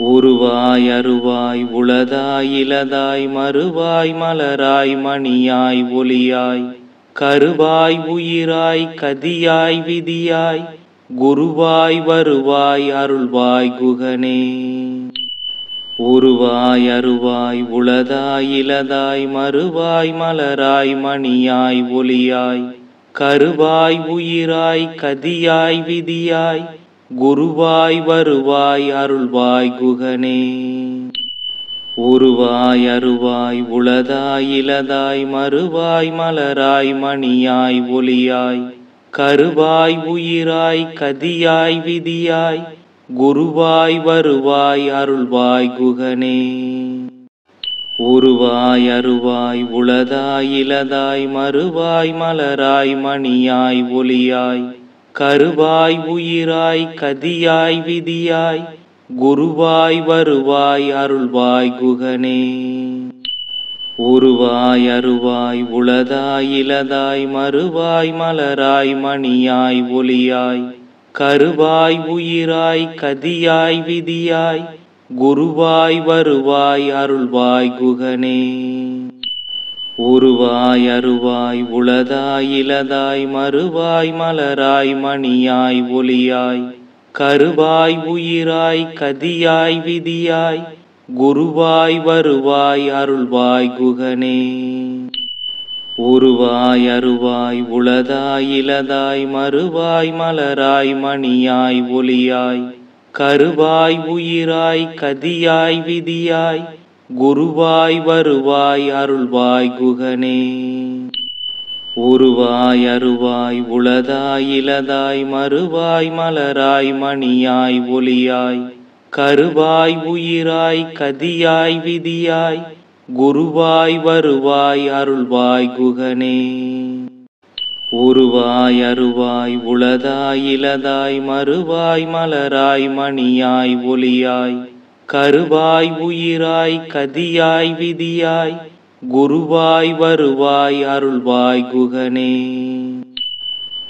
உருவாய் அருவாய் உளதாய் இலதாய் மறுவாய் மலராய் மணியாய் ஒளியாய் கருவாய் உயிராய் கதியாய் விதியாய் குருவாய் வருவாய் அருள்வாய் குகனே. உருவாய் அருவாய் உளதாய் இலதாய் மறுவாய் மலராய் மணியாய் ஒளியாய் கருவாய் உயிராய் கதியாய் விதியாய் குருவாய் வருவாய் அருள்வாய் குகனே. உருவாய் அருவாய் உளதாய் இலதாய் மறுவாய் மலராய் மணியாய் ஒளியாய் கருவாய் உயிராய் கதியாய் விதியாய் குருவாய் வருவாய் அருள்வாய் குகனே. உருவாய் அருவாய் உளதாய் இலதாய் மறுவாய் மலராய் மணியாய் ஒளியாய் கருவாய் உயிராய் கதியாய் விதியாய் குருவாய் வருவாய் அருள்வாய் குகனே. உருவாய் அருவாய் உளதாய் இலதாய் மறுவாய் மலராய் மணியாய் ஒளியாய் கருவாய் உயிராய் கதியாய் விதியாய் குருவாய் வருவாய் அருள்வாய் குகனே. உருவாய் அருவாய் உளதாய் இலதாய் மறுவாய் மலராய் மணியாய் ஒளியாய் கருவாய் உயிராய் கதியாய் விதியாய் குருவாய் வருவாய் அருள்வாய் குகனே. உருவாய் அருவாய் உளதாய் இலதாய் மறுவாய் மலராய் மணியாய் ஒளியாய் கருவாய் உயிராய் கதியாய் விதியாய் குருவாய் வருவாய் அருள்வாய் குகனே. உருவாய் அருவாய் உளதாய் இலதாய் மறுவாய் மலராய் மணியாய் ஒளியாய் கருவாய் உயிராய் கதியாய் விதியாய் குருவாய் வருவாய் அருள்வாய் குகனே. உருவாய் அருவாய் உளதாய் இலதாய் மறுவாய் மலராய் மணியாய் ஒளியாய் கருவாய் உயிராய் கதியாய் விதியாய் குருவாய் வருவாய் அருள்வாய் குகனே.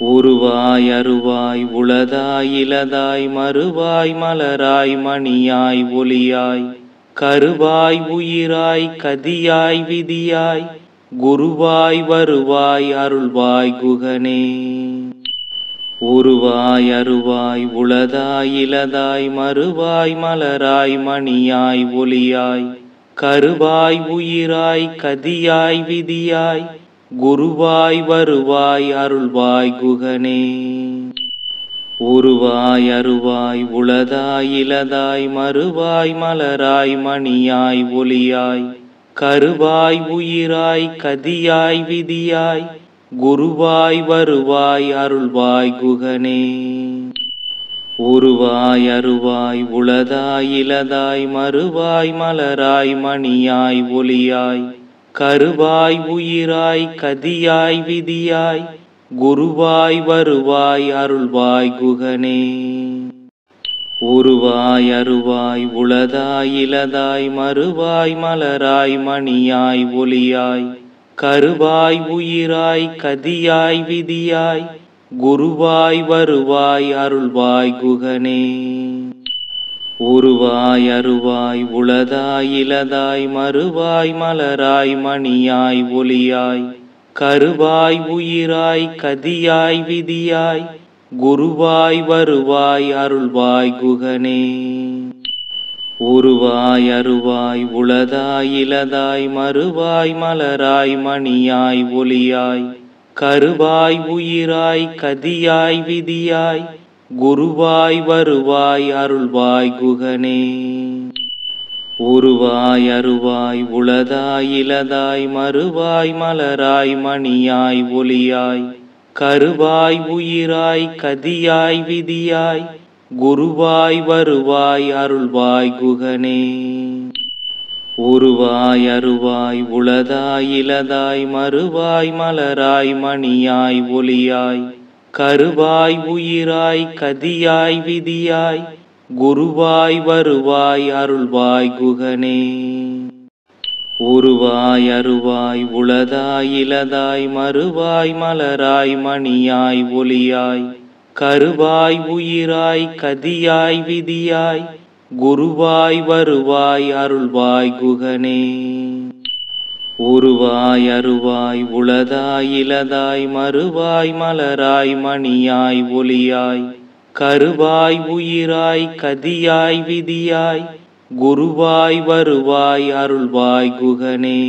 உருவாய் அருவாய் உளதாய் இலதாய் மறுவாய் மலராய் மணியாய் ஒளியாய் கருவாய் உயிராய் கதியாய் விதியாய் குருவாய் வருவாய் அருள்வாய் குகனே. உருவாய் அருவாய் உளதாய் இலதாய் மறுவாய் மலராய் மணியாய் ஒளியாய் கருவாய் உயிராய் கதியாய் விதியாய் குருவாய் வருவாய் அருள்வாய் குகனே. உருவாய் அருவாய் உளதாய் இலதாய் மறுவாய் மலராய் மணியாய் ஒளியாய் கருவாய் உயிராய் கதியாய் விதியாய் குருவாய் வருவாய் அருள்வாய் குகனே. உருவாய் அருவாய் உளதாய் இலதாய் மறுவாய் மலராய் மணியாய் ஒளியாய் கருவாய் உயிராய் கதியாய் விதியாய் குருவாய் வருவாய் அருள்வாய் குகனே. உருவாய் அருவாய் உளதாய் இலதாய் மறுவாய் மலராய் மணியாய் ஒளியாய் கருவாய் உயிராய் கதியாய் விதியாய் குருவாய் வருவாய் அருள்வாய் குகனே. உருவாய் அருவாய் உளதாய் இலதாய் மறுவாய் மலராய் மணியாய் ஒளியாய் கருவாய் உயிராய் கதியாய் விதியாய் குருவாய் வருவாய் அருள்வாய் குகனே. உருவாய் அருவாய் உளதாய் இலதாய் மறுவாய் மலராய் மணியாய் ஒளியாய் கருவாய் உயிராய் கதியாய் விதியாய் குருவாய் வருவாய் அருள்வாய் குகனே. உருவாய் அருவாய் உளதாய் இலதாய் மறுவாய் மலராய் மணியாய் ஒளியாய் கருவாய் உயிராய் கதியாய் விதியாய் குருவாய் வருவாய் அருள்வாய் குகனே. உருவாய் அருவாய் உளதாய் இலதாய் மறுவாய் மலராய் மணியாய் ஒளியாய் கருவாய் உயிராய் கதியாய் விதியாய் குருவாய் வருவாய் அருள்வாய் குகனே. உருவாய் அருவாய் உளதாய் இலதாய் மறுவாய் மலராய் மணியாய் ஒளியாய் கருவாய் உயிராய் கதியாய் விதியாய் குருவாய் வருவாய் அருள்வாய் குகனே. உருவாய் அருவாய் உளதாய் இலதாய் மறுவாய் மலராய் மணியாய் ஒளியாய் கருவாய் உயிராய் கதியாய் விதியாய் குருவாய் வருவாய் அருள்வாய் குகனே.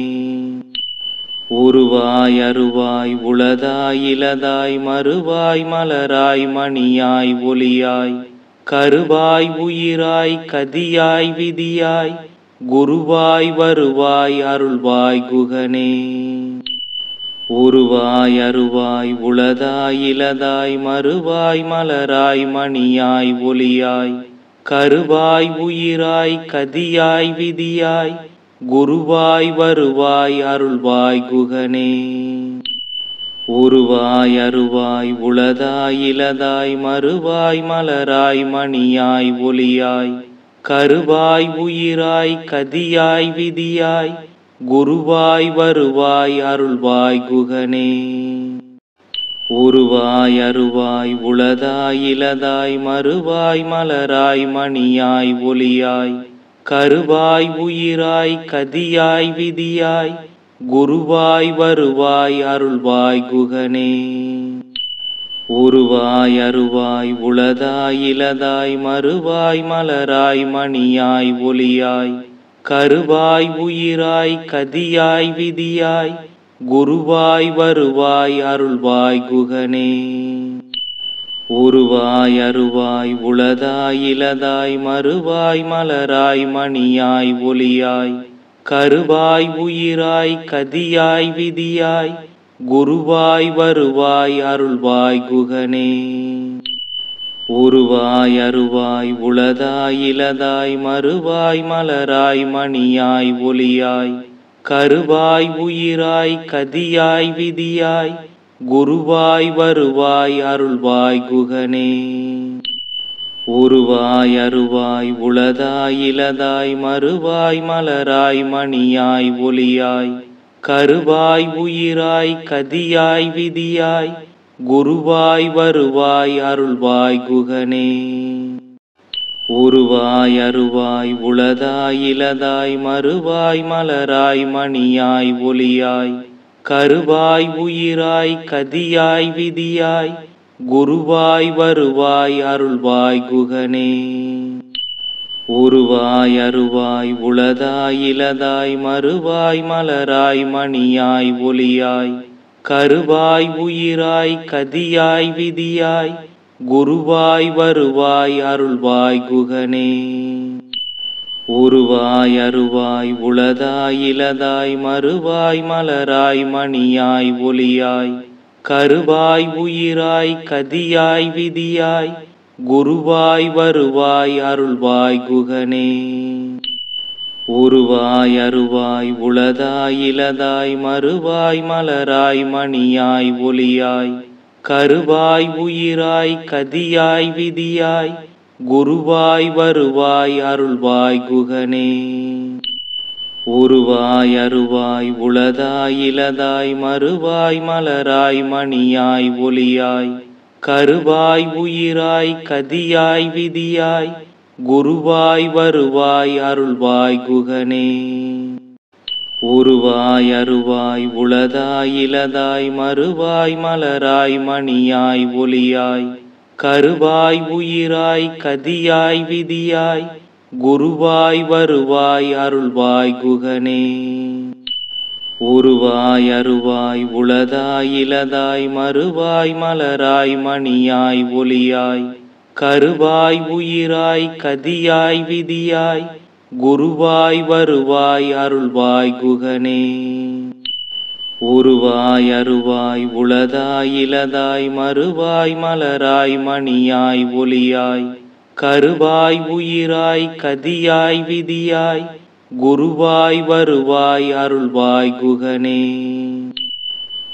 உருவாய் அருவாய் உளதாய் இலதாய் மறுவாய் மலராய் மணியாய் ஒளியாய் கருவாய் உயிராய் கதியாய் விதியாய் குருவாய் வருவாய் அருள்வாய் குகனே. உருவாய் அருவாய் உளதாய் இலதாய் மறுவாய் மலராய் மணியாய் ஒளியாய் கருவாய் உயிராய் கதியாய் விதியாய் குருவாய் வருவாய் அருள்வாய் குகனே. உருவாய் அருவாய் உளதாய் இலதாய் மறுவாய் மலராய் மணியாய் ஒளியாய் கருவாய் உயிராய் கதியாய் விதியாய் குருவாய் வருவாய் அருள்வாய் குகனே. உருவாய் அருவாய் உளதாய் இலதாய் மறுவாய் மலராய் மணியாய் ஒளியாய் கருவாய் உயிராய் கதியாய் விதியாய் குருவாய் வருவாய் அருள்வாய் குகனே. உருவாய் அருவாய் உளதாய் இலதாய் மறுவாய் மலராய் மணியாய் ஒளியாய் கருவாய் உயிராய் கதியாய் விதியாய் குருவாய் வருவாய் அருள்வாய் குகனே. உருவாய் அருவாய் உளதாய் இலதாய் மறுவாய் மலராய் மணியாய் ஒளியாய் கருவாய் உயிராய் கதியாய் விதியாய் குருவாய் வருவாய் அருள்வாய் குகனே. உருவாய் அருவாய் உளதாய் இலதாய் மறுவாய் மலராய் மணியாய் ஒளியாய் கருவாய் உயிராய் கதியாய் விதியாய் குருவாய் வருவாய் அருள்வாய் குகனே. உருவாய் அருவாய் உளதாய் இலதாய் மறுவாய் மலராய் மணியாய் ஒளியாய் கருவாய் உயிராய் கதியாய் விதியாய் குருவாய் வருவாய் அருள்வாய் குகனே. உருவாய் அருவாய் உளதாய் இலதாய் மறுவாய் மலராய் மணியாய் ஒளியாய் கருவாய் உயிராய் கதியாய் விதியாய் குருவாய் வருவாய் அருள்வாய் குகனே. உருவாய் அருவாய் உளதாய் இலதாய் மறுவாய் மலராய் மணியாய் ஒளியாய் கருவாய் உயிராய் கதியாய் விதியாய் குருவாய் வருவாய் அருள்வாய் குகனே. உருவாய் அருவாய் உளதாய் இலதாய் மறுவாய் மலராய் மணியாய் ஒளியாய் கருவாய் உயிராய் கதியாய் விதியாய் குருவாய் வருவாய் அருள்வாய் குகனே. உருவாய் அருவாய் உளதாய் இலதாய் மறுவாய் மலராய் மணியாய் ஒளியாய் கருவாய் உயிராய் கதியாய் விதியாய் குருவாய் வருவாய் அருள்வாய் குகனே. உருவாய் அருவாய் உளதாய் இலதாய் மறுவாய் மலராய் மணியாய் ஒளியாய் கருவாய் உயிராய் கதியாய் விதியாய் குருவாய் வருவாய் அருள்வாய் குகனே. உருவாய் அருவாய் உளதாய் இலதாய் மறுவாய் மலராய் மணியாய் ஒளியாய் கருவாய் உயிராய் கதியாய் விதியாய் குருவாய் வருவாய் அருள்வாய் குகனே. உருவாய் அருவாய் உளதாய் இலதாய் மறுவாய் மலராய் மணியாய் ஒளியாய் கருவாய் உயிராய் கதியாய் விதியாய் குருவாய் வருவாய் அருள்வாய் குகனே. உருவாய் அருவாய் உளதாய் இலதாய் மறுவாய் மலராய் மணியாய் ஒளியாய் கருவாய் உயிராய் கதியாய் விதியாய் குருவாய் வருவாய் அருள்வாய் குகனே.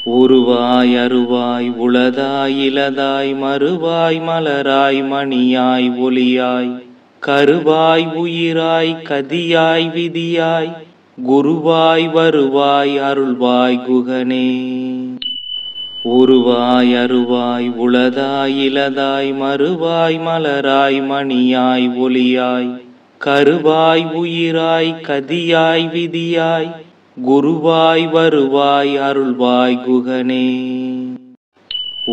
உருவாய் அருவாய் உளதாய் இலதாய் மறுவாய் மலராய் மணியாய் ஒளியாய் கருவாய் உயிராய் கதியாய் விதியாய் குருவாய் வருவாய் அருள்வாய் குகனே. உருவாய் அருவாய் உளதாய் இலதாய் மறுவாய் மலராய் மணியாய் ஒளியாய் கருவாய் உயிராய் கதியாய் விதியாய் குருவாய் வருவாய் அருள்வாய் குகனே.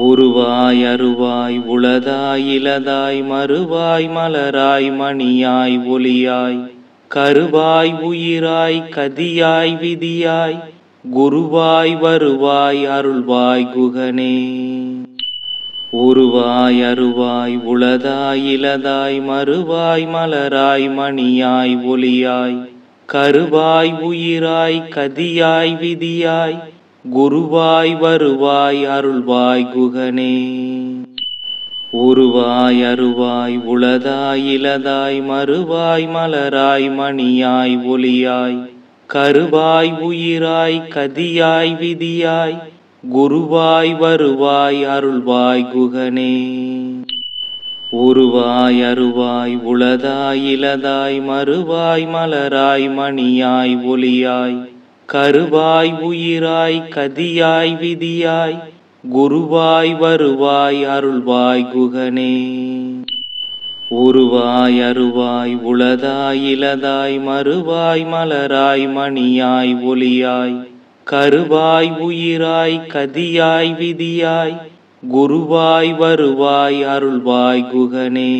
உருவாய் அருவாய் உளதாய் இலதாய் மறுவாய் மலராய் மணியாய் ஒளியாய் கருவாய் உயிராய் கதியாய் விதியாய் குருவாய் வருவாய் அருள்வாய் குகனே. உருவாய் அருவாய் உளதாய் இலதாய் மறுவாய் மலராய் மணியாய் ஒளியாய் கருவாய் உயிராய் கதியாய் விதியாய் குருவாய் வருவாய் அருள்வாய் குகனே. உருவாய் அருவாய் உளதாய் இலதாய் மறுவாய் மலராய் மணியாய் ஒளியாய் கருவாய் உயிராய் கதியாய் விதியாய் குருவாய் வருவாய் அருள்வாய் குகனே. உருவாய் அருவாய் உளதாய் இலதாய் மறுவாய் மலராய் மணியாய் ஒளியாய் கருவாய் உயிராய் கதியாய் விதியாய் குருவாய் வருவாய் அருள்வாய் குகனே. உருவாய் அருவாய் உளதாய் இலதாய் மறுவாய் மலராய் மணியாய் ஒளியாய் கருவாய் உயிராய் கதியாய் விதியாய் குருவாய் வருவாய் அருள்வாய் குகனே.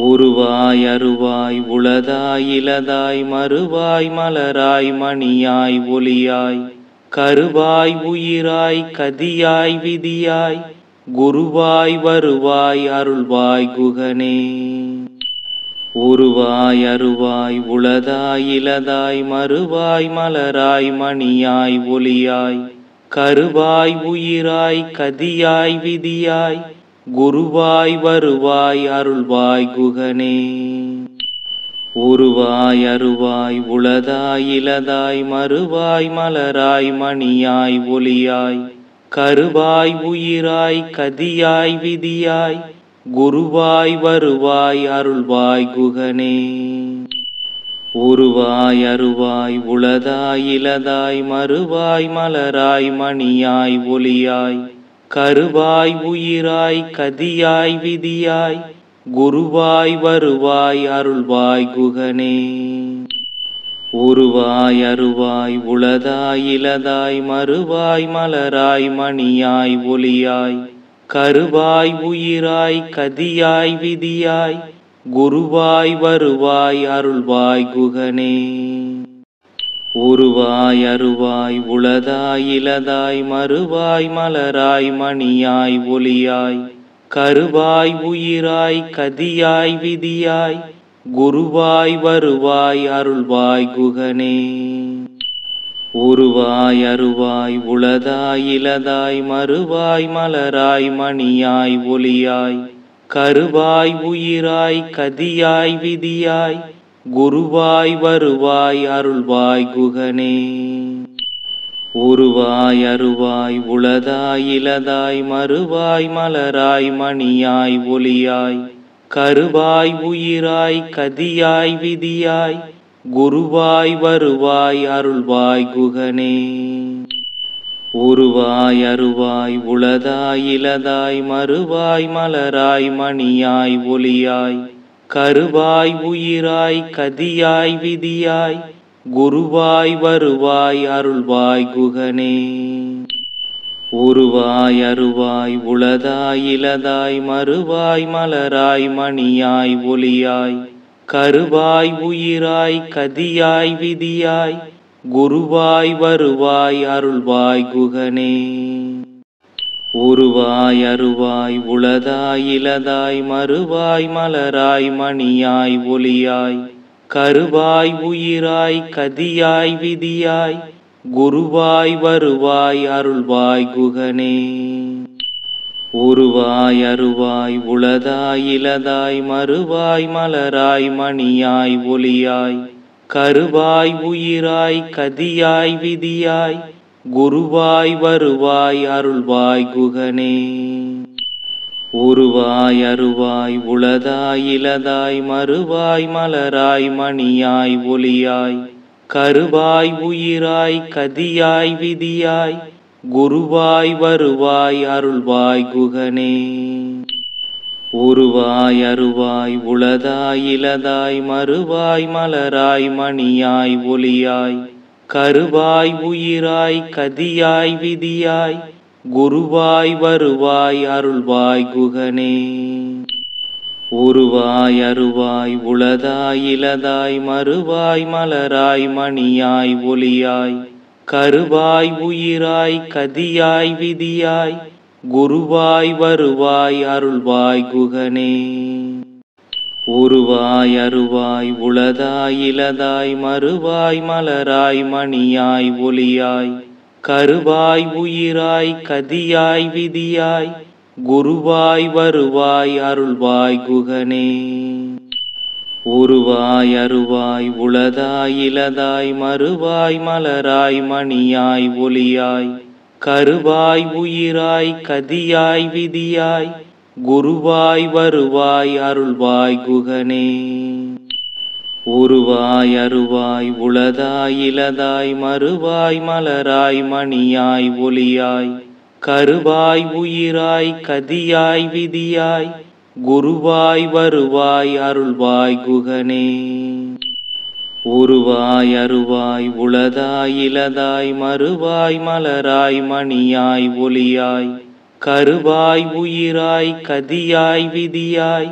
உருவாய் அருவாய் உளதாய் இலதாய் மறுவாய் மலராய் மணியாய் ஒளியாய் கருவாய் உயிராய் கதியாய் விதியாய் குருவாய் வருவாய் அருள்வாய் குகனே. உருவாய் அருவாய் உளதாய் இலதாய் மறுவாய் மலராய் மணியாய் ஒளியாய் கருவாய் உயிராய் கதியாய் விதியாய் குருவாய் வருவாய் அருள்வாய் குகனே. உருவாய் அருவாய் உளதாய் இலதாய் மறுவாய் மலராய் மணியாய் ஒளியாய் கருவாய் உயிராய் கதியாய் விதியாய் குருவாய் வருவாய் அருள்வாய் குகனே. உருவாய் அருவாய் உளதாய் இலதாய் மறுவாய் மலராய் மணியாய் ஒளியாய் கருவாய் உயிராய் கதியாய் விதியாய் குருவாய் வருவாய் அருள்வாய் குகனே. உருவாய் அருவாய் உளதாய் இலதாய் மறுவாய் மலராய் மணியாய் ஒளியாய் கருவாய் உயிராய் கதியாய் விதியாய் குருவாய் வருவாய் அருள்வாய் குகனே. உருவாய் அருவாய் உளதாய் இலதாய் மறுவாய் மலராய் மணியாய் ஒளியாய் கருவாய் உயிராய் கதியாய் விதியாய் குருவாய் வருவாய் அருள்வாய் குகனே. உருவாய் அருவாய் உளதாய் இலதாய் மறுவாய் மலராய் மணியாய் ஒளியாய் கருவாய் உயிராய் கதியாய் விதியாய் குருவாய் வருவாய் அருள்வாய் குகனே. உருவாய் அருவாய் உளதாய் இலதாய் மறுவாய் மலராய் மணியாய் ஒளியாய் கருவாய் உயிராய் கதியாய் விதியாய் குருவாய் வருவாய் அருள்வாய் குகனே. உருவாய் அருவாய் உளதாய் இலதாய் மறுவாய் மலராய் மணியாய் ஒளியாய் கருவாய் உயிராய் கதியாய் விதியாய் குருவாய் வருவாய் அருள்வாய் குகனே. உருவாய் அருவாய் உளதாய் இலதாய் மறுவாய் மலராய் மணியாய் ஒளியாய் கருவாய் உயிராய் கதியாய் விதியாய் குருவாய் வருவாய் அருள்வாய் குகனே. உருவாய் அருவாய் உளதாய் இலதாய் மறுவாய் மலராய் மணியாய் ஒளியாய் கருவாய் உயிராய் கதியாய் விதியாய் குருவாய் வருவாய் அருள்வாய் குகனே. உருவாய் அருவாய் உளதாய் இலதாய் மறுவாய் மலராய் மணியாய் ஒளியாய் கருவாய் உயிராய் கதியாய் விதியாய் குருவாய் வருவாய் அருள்வாய் குகனே. உருவாய் அருவாய் உளதாய் இலதாய் மறுவாய் மலராய் மணியாய் ஒளியாய் கருவாய் உயிராய் கதியாய் விதியாய் குருவாய் வருவாய் அருள்வாய் குகனே. உருவாய் அருவாய் உளதாய் இலதாய் மறுவாய் மலராய் மணியாய் ஒளியாய் கருவாய் உயிராய் கதியாய் விதியாய் குருவாய் வருவாய் அருள்வாய் குகனே. உருவாய் அருவாய் உளதாய் இலதாய் மறுவாய் மலராய் மணியாய் ஒளியாய் கருவாய் உயிராய் கதியாய் விதியாய் குருவாய் வருவாய் அருள்வாய் குகனே. உருவாய் அருவாய் உளதாய் இலதாய் மறுவாய் மலராய் மணியாய் ஒளியாய் கருவாய் உயிராய் கதியாய் விதியாய் குருவாய் வருவாய் அருள்வாய் குகனே. உருவாய் அருவாய் உளதாய் இலதாய் மறுவாய் மலராய் மணியாய் ஒளியாய் கருவாய் உயிராய் கதியாய் விதியாய் குருவாய் வருவாய் அருள்வாய் குகனே. உருவாய் அருவாய் உளதாய் இலதாய் மறுவாய் மலராய் மணியாய் ஒளியாய் கருவாய் உயிராய் கதியாய் விதியாய் குருவாய் வருவாய் அருள்வாய் குகனே. உருவாய் அருவாய் உளதாய் இலதாய் மறுவாய் மலராய் மணியாய் ஒளியாய் கருவாய் உயிராய் கதியாய் விதியாய்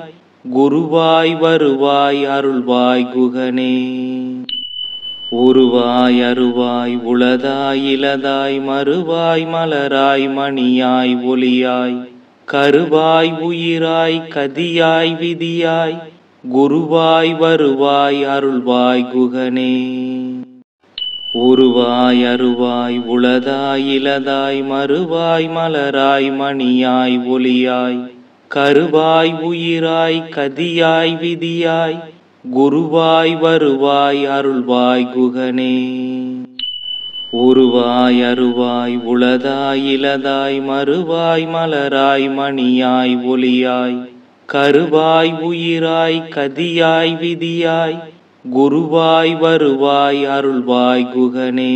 குருவாய் வருவாய் அருள்வாய் குகனே. உருவாய் அருவாய் உளதாய் இலதாய் மறுவாய் மலராய் மணியாய் ஒளியாய் கருவாய் உயிராய் கதியாய் விதியாய் குருவாய் வருவாய் அருள்வாய் குகனே. உருவாய் அருவாய் உளதாய் இலதாய் மறுவாய் மலராய் மணியாய் ஒளியாய் கருவாய் உயிராய் கதியாய் விதியாய் குருவாய் வருவாய் அருள்வாய் குகனே. உருவாய் அருவாய் உளதாய் இலதாய் மறுவாய் மலராய் மணியாய் ஒளியாய் கருவாய் உயிராய் கதியாய் விதியாய் குருவாய் வருவாய் அருள்வாய் குகனே.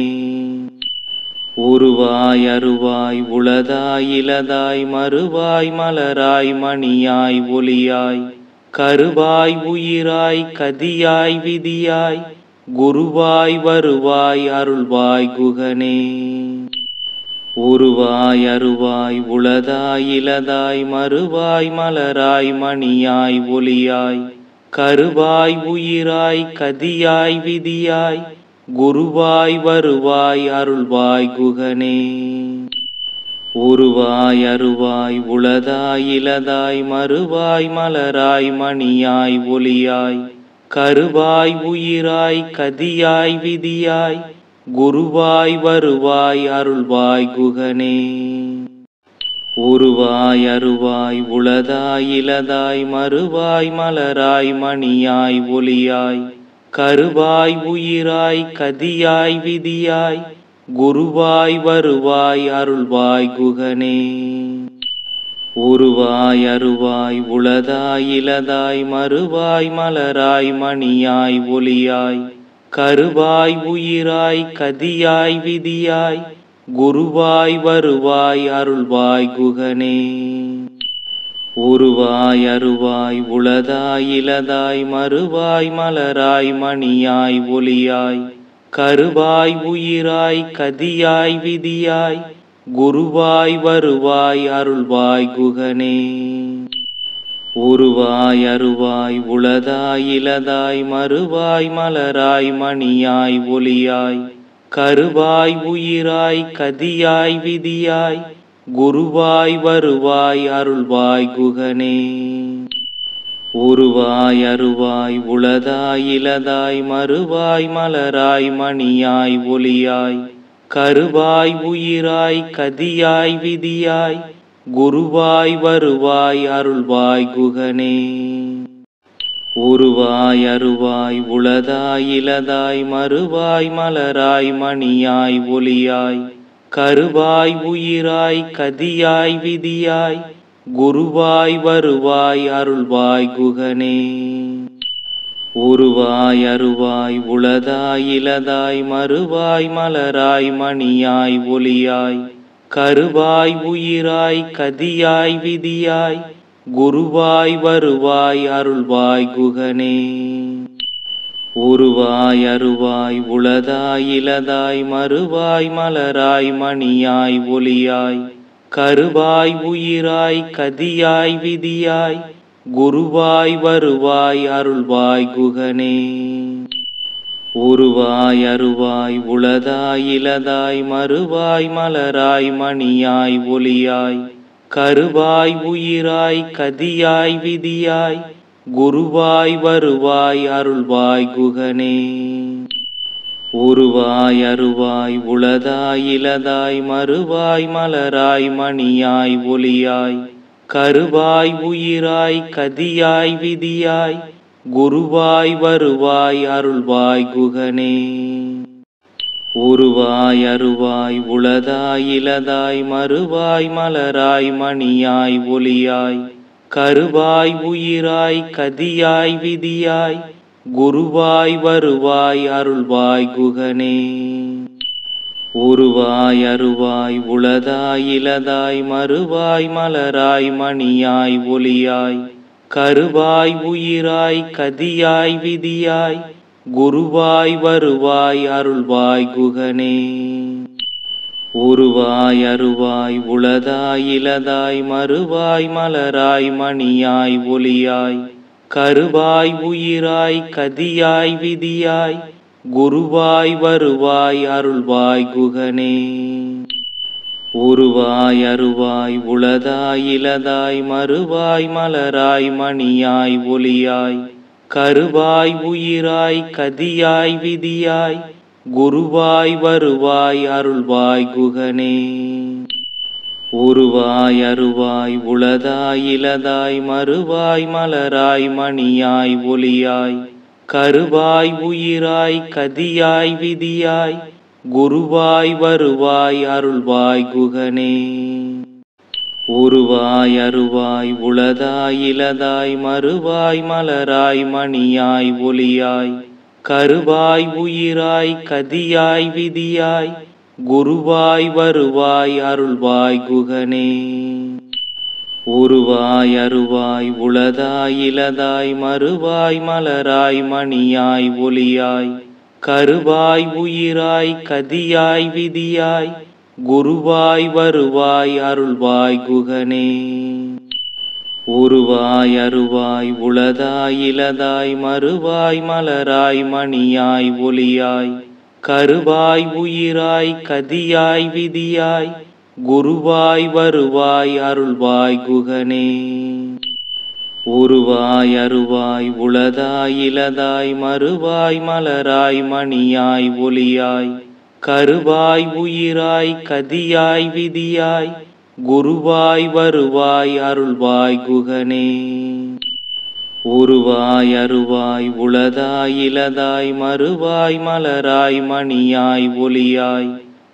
உருவாய் அருவாய் உளதாய் இலதாய் மறுவாய் மலராய் மணியாய் ஒளியாய் கருவாய் உயிராய் கதியாய் விதியாய் குருவாய் வருவாய் அருள்வாய் குகனே. உருவாய் அருவாய் உளதாய் இலதாய் மறுவாய் மலராய் மணியாய் ஒளியாய் கருவாய் உயிராய் கதியாய் விதியாய் குருவாய் வருவாய் அருள்வாய் குகனே. உருவாய் அருவாய் உளதாய் இலதாய் மறுவாய் மலராய் மணியாய் ஒளியாய் கருவாய் உயிராய் கதியாய் விதியாய் குருவாய் வருவாய் அருள்வாய் குகனே. உருவாய் அருவாய் உளதாய் இலதாய் மறுவாய் மலராய் மணியாய் ஒளியாய் கருவாய் உயிராய் கதியாய் விதியாய் குருவாய் வருவாய் அருள்வாய் குகனே. உருவாய் அருவாய் உளதாய் இலதாய் மறுவாய் மலராய் மணியாய் ஒளியாய் கருவாய் உயிராய் கதியாய் விதியாய் குருவாய் வருவாய் அருள்வாய் குகனே. உருவாய் அருவாய் உளதாய் இலதாய் மறுவாய் மலராய் மணியாய் ஒளியாய் கருவாய் உயிராய் கதியாய் விதியாய் குருவாய் வருவாய் அருள்வாய் குகனே. உருவாய் அருவாய் உளதாய் இலதாய் மறுவாய் மலராய் மணியாய் ஒளியாய் கருவாய் உயிராய் கதியாய் விதியாய் குருவாய் வருவாய் அருள்வாய் குகனே. உருவாய் அருவாய் உளதாய் இலதாய் மறுவாய் மலராய் மணியாய் ஒளியாய் கருவாய் உயிராய் கதியாய் விதியாய் குருவாய் வருவாய் அருள்வாய் குகனே. உருவாய் அருவாய் உளதாய் இலதாய் மறுவாய் மலராய் மணியாய் ஒளியாய் கருவாய் உயிராய் கதியாய் விதியாய் குருவாய் வருவாய் அருள்வாய் குகனே. உருவாய் அருவாய் உளதாய் இலதாய் மறுவாய் மலராய் மணியாய் ஒளியாய் கருவாய் உயிராய் கதியாய் விதியாய் குருவாய் வருவாய் அருள்வாய் குகனே. உருவாய் அருவாய் உளதாய் இலதாய் மறுவாய் மலராய் மணியாய் ஒளியாய் கருவாய் உயிராய் கதியாய் விதியாய் குருவாய் வருவாய் அருள்வாய் குகனே. உருவாய் அருவாய் உளதாய் இலதாய் மறுவாய் மலராய் மணியாய் ஒளியாய் கருவாய் உயிராய் கதியாய் விதியாய் குருவாய் வருவாய் அருள்வாய் குகனே. உருவாய் அருவாய் உளதாய் இலதாய் மறுவாய் மலராய் மணியாய் ஒளியாய் கருவாய் உயிராய் கதியாய் விதியாய் குருவாய் வருவாய் அருள்வாய் குகனே. உருவாய் அருவாய் உளதாய் இலதாய் மறுவாய் மலராய் மணியாய் ஒளியாய் கருவாய் உயிராய் கதியாய் விதியாய் குருவாய் வருவாய் அருள்வாய் குகனே. உருவாய் அருவாய் உளதாய் இலதாய் மறுவாய் மலராய் மணியாய் ஒளியாய் கருவாய் உயிராய் கதியாய் விதியாய் குருவாய் வருவாய் அருள்வாய் குகனே. உருவாய் அருவாய் உளதாய் இலதாய் மறுவாய் மலராய் மணியாய் ஒளியாய் கருவாய் உயிராய் கதியாய் விதியாய் குருவாய் வருவாய் அருள்வாய் குகனே. உருவாய் அருவாய் உளதாய் இலதாய் மறுவாய் மலராய் மணியாய் ஒளியாய் கருவாய் உயிராய் கதியாய் விதியாய் குருவாய் வருவாய் அருள்வாய் குகனே. உருவாய் அருவாய் உளதாய் இலதாய் மறுவாய் மலராய் மணியாய் ஒளியாய் கருவாய் உயிராய் கதியாய் விதியாய் குருவாய் வருவாய் அருள்வாய் குகனே. உருவாய் அருவாய் உளதாய் இலதாய் மறுவாய் மலராய் மணியாய் ஒளியாய் கருவாய் உயிராய் கதியாய் விதியாய் குருவாய் வருவாய் அருள்வாய் குகனே. உருவாய் அருவாய் உளதாய் இலதாய் மறுவாய் மலராய் மணியாய் ஒளியாய் கருவாய் உயிராய் கதியாய் விதியாய் குருவாய் வருவாய் அருள்வாய் குகனே. உருவாய் அருவாய் உளதாய் இலதாய் மறுவாய் மலராய் மணியாய் ஒளியாய் கருவாய் உயிராய் கதியாய் விதியாய் குருவாய் வருவாய் அருள்வாய் குகனே. உருவாய் அருவாய் உளதாய் இலதாய் மறுவாய் மலராய் மணியாய் ஒளியாய் கருவாய் உயிராய் கதியாய் விதியாய் குருவாய் வருவாய் அருள்வாய் குகனே. உருவாய் அருவாய் உளதாய் இலதாய் மறுவாய் மலராய் மணியாய் ஒளியாய்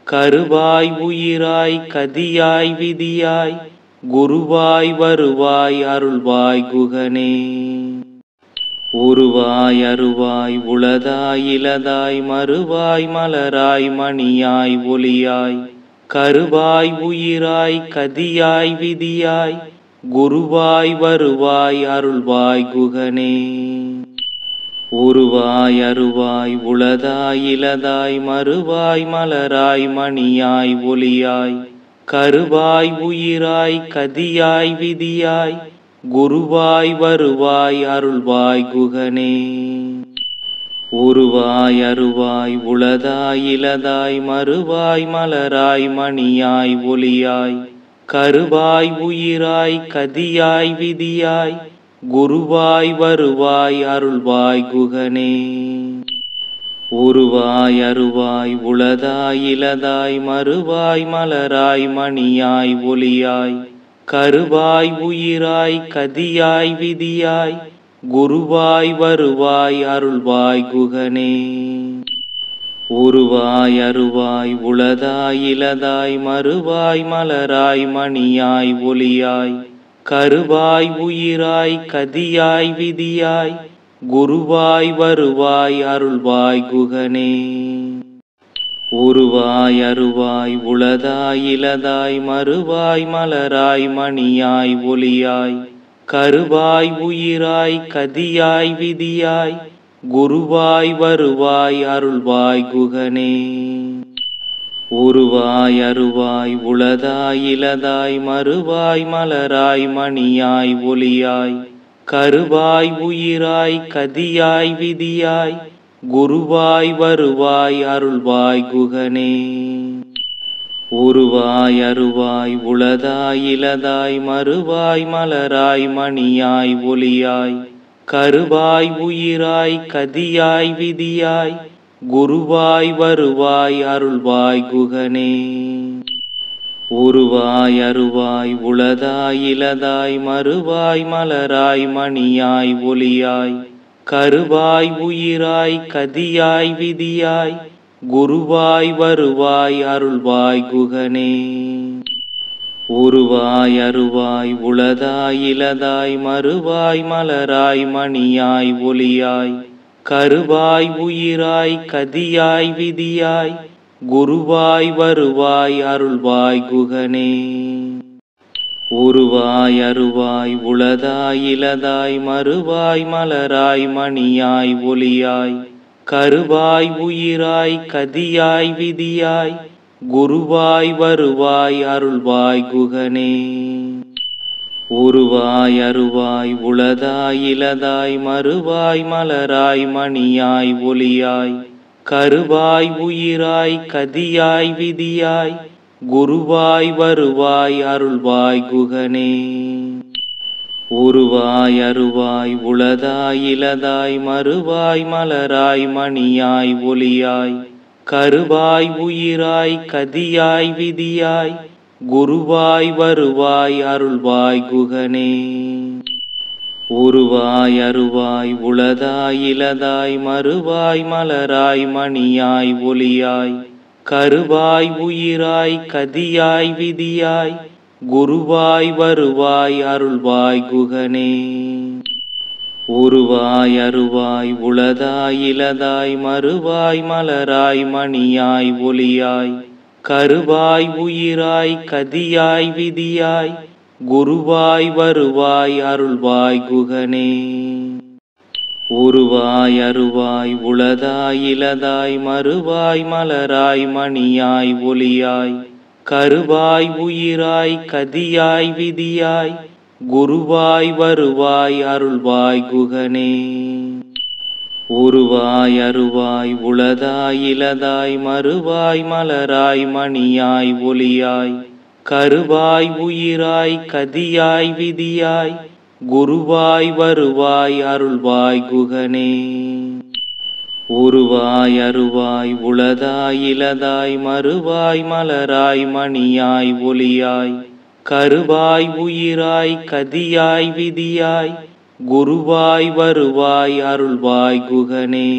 கருவாய் உயிராய் கதியாய் விதியாய் குருவாய் வருவாய் அருள்வாய் குகனே. உருவாய் அருவாய் உளதாய் இலதாய் மறுவாய் மலராய் மணியாய் ஒளியாய் கருவாய் உயிராய் கதியாய் விதியாய் குருவாய் வருவாய் அருள்வாய் குகனே. உருவாய் அருவாய் உளதாய் இலதாய் மறுவாய் மலராய் மணியாய் ஒளியாய் கருவாய் உயிராய் கதியாய் விதியாய் குருவாய் வருவாய் அருள்வாய் குகனே. உருவாய் அருவாய் உளதாய் இலதாய் மறுவாய் மலராய் மணியாய் ஒளியாய் கருவாய் உயிராய் கதியாய் விதியாய் குருவாய் வருவாய் அருள்வாய் குகனே. உருவாய் அருவாய் உளதாய் இலதாய் மறுவாய் மலராய் மணியாய் ஒளியாய் கருவாய் உயிராய் கதியாய் விதியாய் குருவாய் வருவாய் அருள்வாய் குகனே. உருவாய் அருவாய் உளதாய் இலதாய் மறுவாய் மலராய் மணியாய் ஒளியாய் கருவாய் உயிராய் கதியாய் விதியாய் குருவாய் வருவாய் அருள்வாய் குகனே. உருவாய் அருவாய் உளதாய் இலதாய் மறுவாய் மலராய் மணியாய் ஒளியாய் கருவாய் உயிராய் கதியாய் விதியாய் குருவாய் வருவாய் அருள்வாய் குகனே. உருவாய் அருவாய் உளதாய் இலதாய் மறுவாய் மலராய் மணியாய் ஒளியாய் கருவாய் உயிராய் கதியாய் விதியாய் குருவாய் வருவாய் அருள்வாய் குகனே. உருவாய் அருவாய் உளதாய் இலதாய் மறுவாய் மலராய் மணியாய் ஒளியாய் கருவாய் உயிராய் கதியாய் விதியாய் குருவாய் வருவாய் அருள்வாய் குகனே. உருவாய் அருவாய் உளதாய் இலதாய் மறுவாய் மலராய் மணியாய் ஒளியாய் கருவாய் உயிராய் கதியாய் விதியாய் குருவாய் வருவாய் அருள்வாய் குகனே. உருவாய் அருவாய் உளதாய் இலதாய் மறுவாய் மலராய் மணியாய் ஒளியாய் கருவாய் உயிராய் கதியாய் விதியாய் குருவாய் வருவாய் அருள்வாய் குகனே. உருவாய் அருவாய் உளதாய் இலதாய் மறுவாய் மலராய் மணியாய் ஒளியாய் கருவாய் உயிராய் கதியாய் விதியாய் குருவாய் வருவாய் அருள்வாய் குகனே. உருவாய் அருவாய் உளதாய் இலதாய் மறுவாய் மலராய் மணியாய் ஒளியாய் கருவாய் உயிராய் கதியாய் விதியாய் குருவாய் வருவாய் அருள்வாய் குகனே. உருவாய் அருவாய் உளதாய் இலதாய் மறுவாய் மலராய் மணியாய் ஒளியாய் கருவாய் உயிராய் கதியாய் விதியாய் குருவாய் வருவாய் அருள்வாய் குகனே. உருவாய் அருவாய் உளதாய் இலதாய் மறுவாய் மலராய் மணியாய் ஒளியாய் கருவாய் உயிராய் கதியாய் விதியாய் குருவாய் வருவாய் அருள்வாய் குகனே. உருவாய் அருவாய் உளதாய் இலதாய் மறுவாய் மலராய் மணியாய் ஒளியாய் கருவாய் உயிராய் கதியாய் விதியாய் குருவாய் வருவாய் அருள்வாய் குகனே. உருவாய் அருவாய் உளதாய் இலதாய் மறுவாய் மலராய் மணியாய் ஒளியாய் கருவாய் உயிராய் கதியாய் விதியாய் குருவாய் வருவாய் அருள்வாய் குகனே. உருவாய் அருவாய் உளதாய் இலதாய் மறுவாய் மலராய் மணியாய் ஒளியாய் கருவாய் உயிராய் கதியாய் விதியாய் குருவாய் வருவாய் அருள்வாய் குகனே. உருவாய் அருவாய் உளதாய் இலதாய் மறுவாய் மலராய் மணியாய் ஒளியாய் கருவாய் உயிராய் கதியாய் விதியாய் குருவாய் வருவாய் அருள்வாய் குகனே.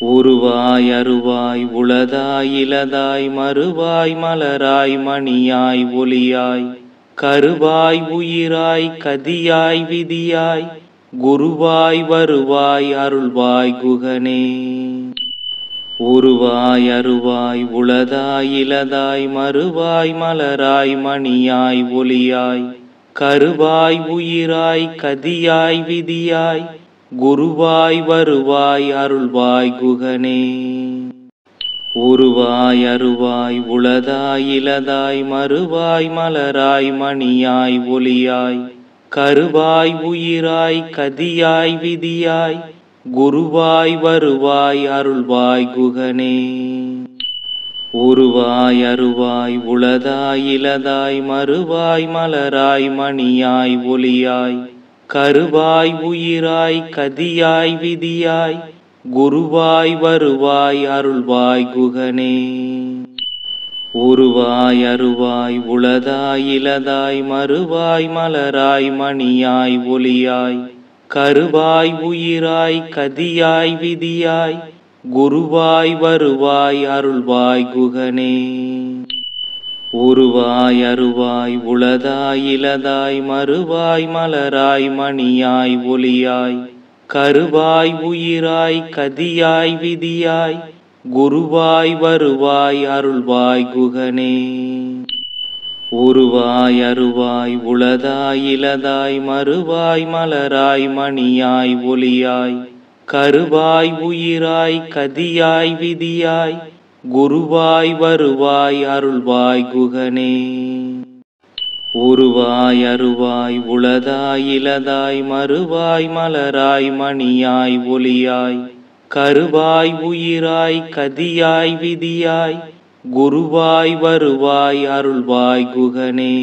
உருவாய் அருவாய் உளதாய் இலதாய் மறுவாய் மலராய் மணியாய் ஒளியாய் கருவாய் உயிராய் கதியாய் விதியாய் குருவாய் வருவாய் அருள்வாய் குகனே. உருவாய் அருவாய் உளதாய் இலதாய் மறுவாய் மலராய் மணியாய் ஒளியாய் கருவாய் உயிராய் கதியாய் விதியாய் குருவாய் வருவாய் அருள்வாய் குகனே. உருவாய் அருவாய் உளதாய் இலதாய் மறுவாய் மலராய் மணியாய் ஒளியாய் கருவாய் உயிராய் கதியாய் விதியாய் குருவாய் வருவாய் அருள்வாய் குகனே. உருவாய் அருவாய் உளதாய் இலதாய் மறுவாய் மலராய் மணியாய் ஒளியாய் கருவாய் உயிராய் கதியாய் விதியாய் குருவாய் வருவாய் அருள்வாய் குகனே. உருவாய் அருவாய் உளதாய் இலதாய் மறுவாய் மலராய் மணியாய் ஒளியாய் கருவாய் உயிராய் கதியாய் விதியாய் குருவாய் வருவாய் அருள்வாய் குகனே. உருவாய் அருவாய் உளதாய் இலதாய் மறுவாய் மலராய் மணியாய் ஒளியாய் கருவாய் உயிராய் கதியாய் விதியாய் குருவாய் வருவாய் அருள்வாய் குகனே. உருவாய் அருவாய் உளதாய் இலதாய் மறுவாய் மலராய் மணியாய் ஒளியாய் கருவாய் உயிராய் கதியாய் விதியாய் குருவாய் வருவாய் அருள்வாய் குகனே. உருவாய் அருவாய் உளதாய் இலதாய் மறுவாய் மலராய் மணியாய் ஒளியாய் கருவாய் உயிராய் கதியாய் விதியாய் குருவாய் வருவாய் அருள்வாய் குகனே.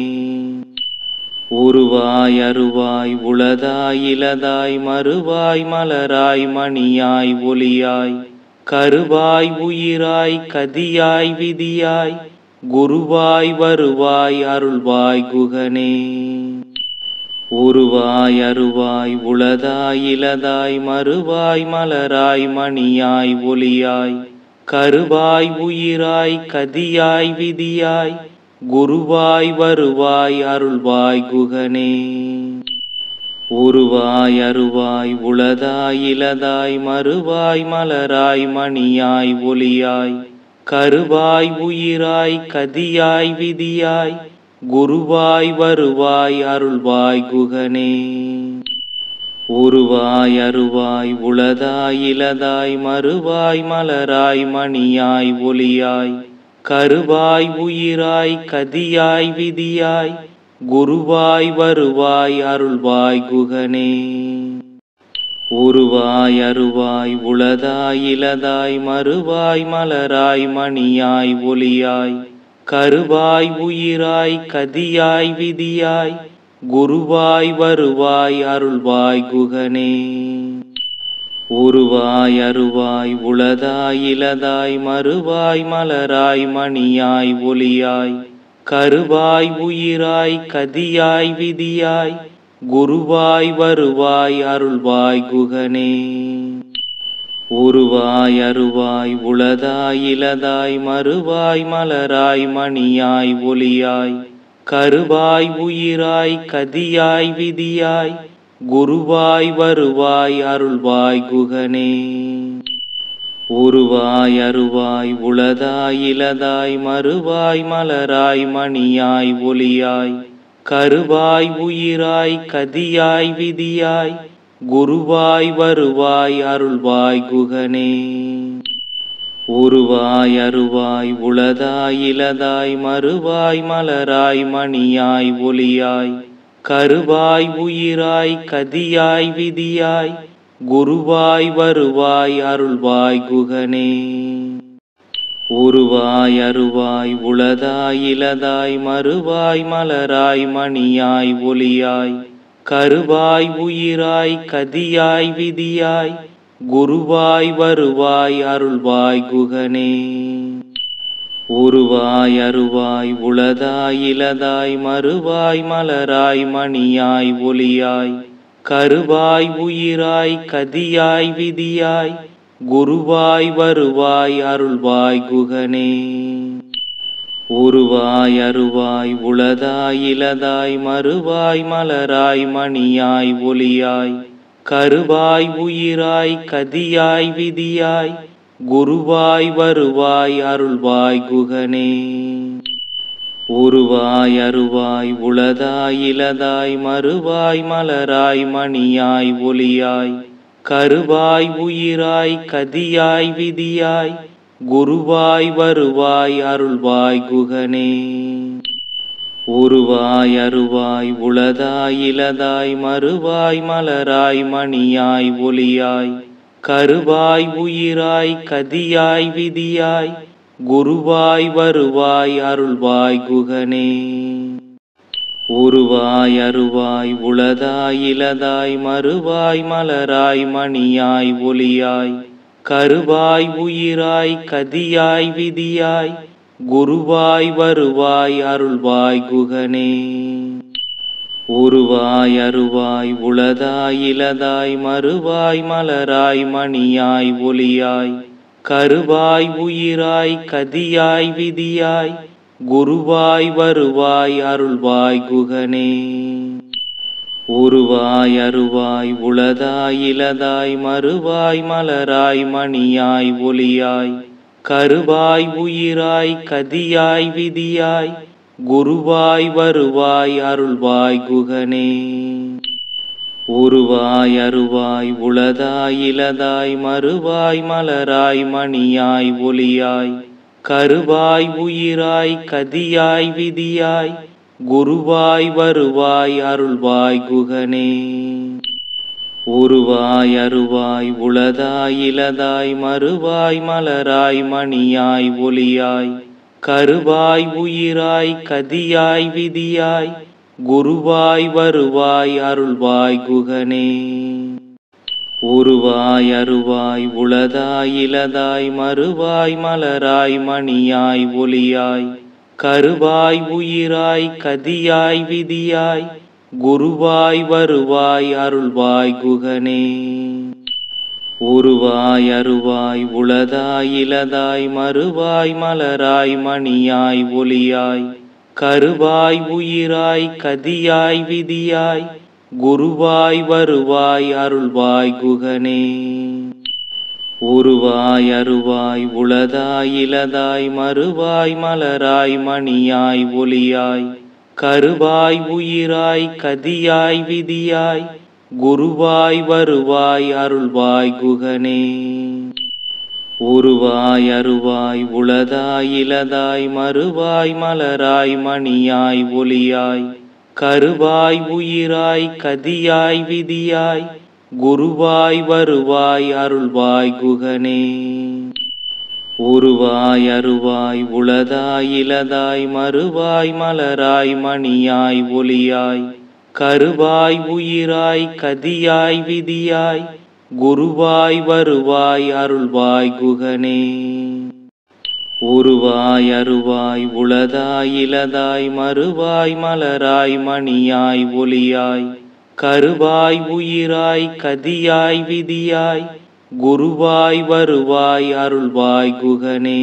உருவாய் அருவாய் உளதாய் இலதாய் மறுவாய் மலராய் மணியாய் ஒளியாய் கருவாய் உயிராய் கதியாய் விதியாய் குருவாய் வருவாய் அருள்வாய் குகனே. உருவாய் அருவாய் உளதாய் இலதாய் மறுவாய் மலராய் மணியாய் ஒளியாய் கருவாய் உயிராய் கதியாய் விதியாய் குருவாய் வருவாய் அருள்வாய் குகனே. உருவாய் அருவாய் உளதாய் இலதாய் மறுவாய் மலராய் மணியாய் ஒளியாய் கருவாய் உயிராய் கதியாய் விதியாய் குருவாய் வருவாய் அருள்வாய் குகனே. உருவாய் அருவாய் உளதாய் இலதாய் மறுவாய் மலராய் மணியாய் ஒளியாய் கருவாய் உயிராய் கதியாய் விதியாய் குருவாய் வருவாய் அருள்வாய் குகனே. உருவாய் அருவாய் உளதாய் இலதாய் மறுவாய் மலராய் மணியாய் ஒளியாய் கருவாய் உயிராய் கதியாய் விதியாய் குருவாய் வருவாய் அருள்வாய் குகனே. உருவாய் அருவாய் உளதாய் இலதாய் மறுவாய் மலராய் மணியாய் ஒளியாய் கருவாய் உயிராய் கதியாய் விதியாய் குருவாய் வருவாய் அருள்வாய் குகனே. உருவாய் அருவாய் உளதாய் இலதாய் மறுவாய் மலராய் மணியாய் ஒளியாய் கருவாய் உயிராய் கதியாய் விதியாய் குருவாய் வருவாய் அருள்வாய் குகனே. உருவாய் அருவாய் உளதாய் இலதாய் மறுவாய் மலராய் மணியாய் ஒளியாய் கருவாய் உயிராய் கதியாய் விதியாய் குருவாய் வருவாய் அருள்வாய் குகனே. உருவாய் அருவாய் உளதாய் இலதாய் மறுவாய் மலராய் மணியாய் ஒளியாய் கருவாய் உயிராய் கதியாய் விதியாய் குருவாய் வருவாய் அருள்வாய் குகனே. உருவாய் அருவாய் உளதாய் இலதாய் மறுவாய் மலராய் மணியாய் ஒளியாய் கருவாய் உயிராய் கதியாய் விதியாய் குருவாய் வருவாய் அருள்வாய் குகனே. உருவாய் அருவாய் உளதாய் இலதாய் மறுவாய் மலராய் மணியாய் ஒளியாய் கருவாய் உயிராய் கதியாய் விதியாய் குருவாய் வருவாய் அருள்வாய் குகனே. உருவாய் அருவாய் உளதாய் இலதாய் மறுவாய் மலராய் மணியாய் ஒளியாய் கருவாய் உயிராய் கதியாய் விதியாய் குருவாய் வருவாய் அருள்வாய் குகனே. உருவாய் அருவாய் உளதாய் இலதாய் மறுவாய் மலராய் மணியாய் ஒளியாய் கருவாய் உயிராய் கதியாய் விதியாய் குருவாய் வருவாய் அருள்வாய் குகனே. உருவாய் அருவாய் உளதாய் இலதாய் மறுவாய் மலராய் மணியாய் ஒளியாய் கருவாய் உயிராய் கதியாய் விதியாய் குருவாய் வருவாய் அருள்வாய் குகனே. உருவாய் அருவாய் உளதாய் இலதாய் மறுவாய் மலராய் மணியாய் ஒளியாய் கருவாய் உயிராய் கதியாய் விதியாய் குருவாய் வருவாய் அருள்வாய் குகனே. உருவாய் அருவாய் உளதாய் இலதாய் மறுவாய் மலராய் மணியாய் ஒளியாய் கருவாய் உயிராய் கதியாய் விதியாய் குருவாய் வருவாய் அருள்வாய் குகனே. உருவாய் அருவாய் உளதாய் இலதாய் மறுவாய் மலராய் மணியாய் ஒளியாய் கருவாய் உயிராய் கதியாய் விதியாய் குருவாய் வருவாய் அருள்வாய் குகனே. உருவாய் அருவாய் உளதாய் இலதாய் மறுவாய் மலராய் மணியாய் ஒளியாய் கருவாய் உயிராய் கதியாய் விதியாய் குருவாய் வருவாய் அருள்வாய் குகனே. உருவாய் அருவாய் உளதாய் இலதாய் மறுவாய் மலராய் மணியாய் ஒளியாய் கருவாய் உயிராய் கதியாய் விதியாய் குருவாய் வருவாய் அருள்வாய் குகனே. உருவாய் அருவாய் உளதாய் இலதாய் மறுவாய் மலராய் மணியாய் ஒளியாய் கருவாய் உயிராய் கதியாய் விதியாய் குருவாய் வருவாய் அருள்வாய் குகனே. உருவாய் அருவாய் உளதாய் இலதாய் மறுவாய் மலராய் மணியாய் ஒளியாய் கருவாய் உயிராய் கதியாய் விதியாய் குருவாய் வருவாய் அருள்வாய் குகனே. உருவாய் அருவாய் உளதாய் இலதாய் மறுவாய் மலராய் மணியாய் ஒளியாய் கருவாய் உயிராய் கதியாய் விதியாய் குருவாய் வருவாய் அருள்வாய் குகனே. உருவாய் அருவாய் உளதாய் இலதாய் மறுவாய் மலராய் மணியாய் ஒளியாய் கருவாய் உயிராய் கதியாய் விதியாய் குருவாய் வருவாய் அருள்வாய் குகனே. உருவாய் அருவாய் உளதாய் இலதாய் மறுவாய் மலராய் மணியாய் ஒளியாய் கருவாய் உயிராய் கதியாய் விதியாய் குருவாய் வருவாய் அருள்வாய் குகனே. உருவாய் அருவாய் உளதாய் இலதாய் மறுவாய் மலராய் மணியாய் ஒளியாய் கருவாய் உயிராய் கதியாய் விதியாய் குருவாய் வருவாய் அருள்வாய் குகனே.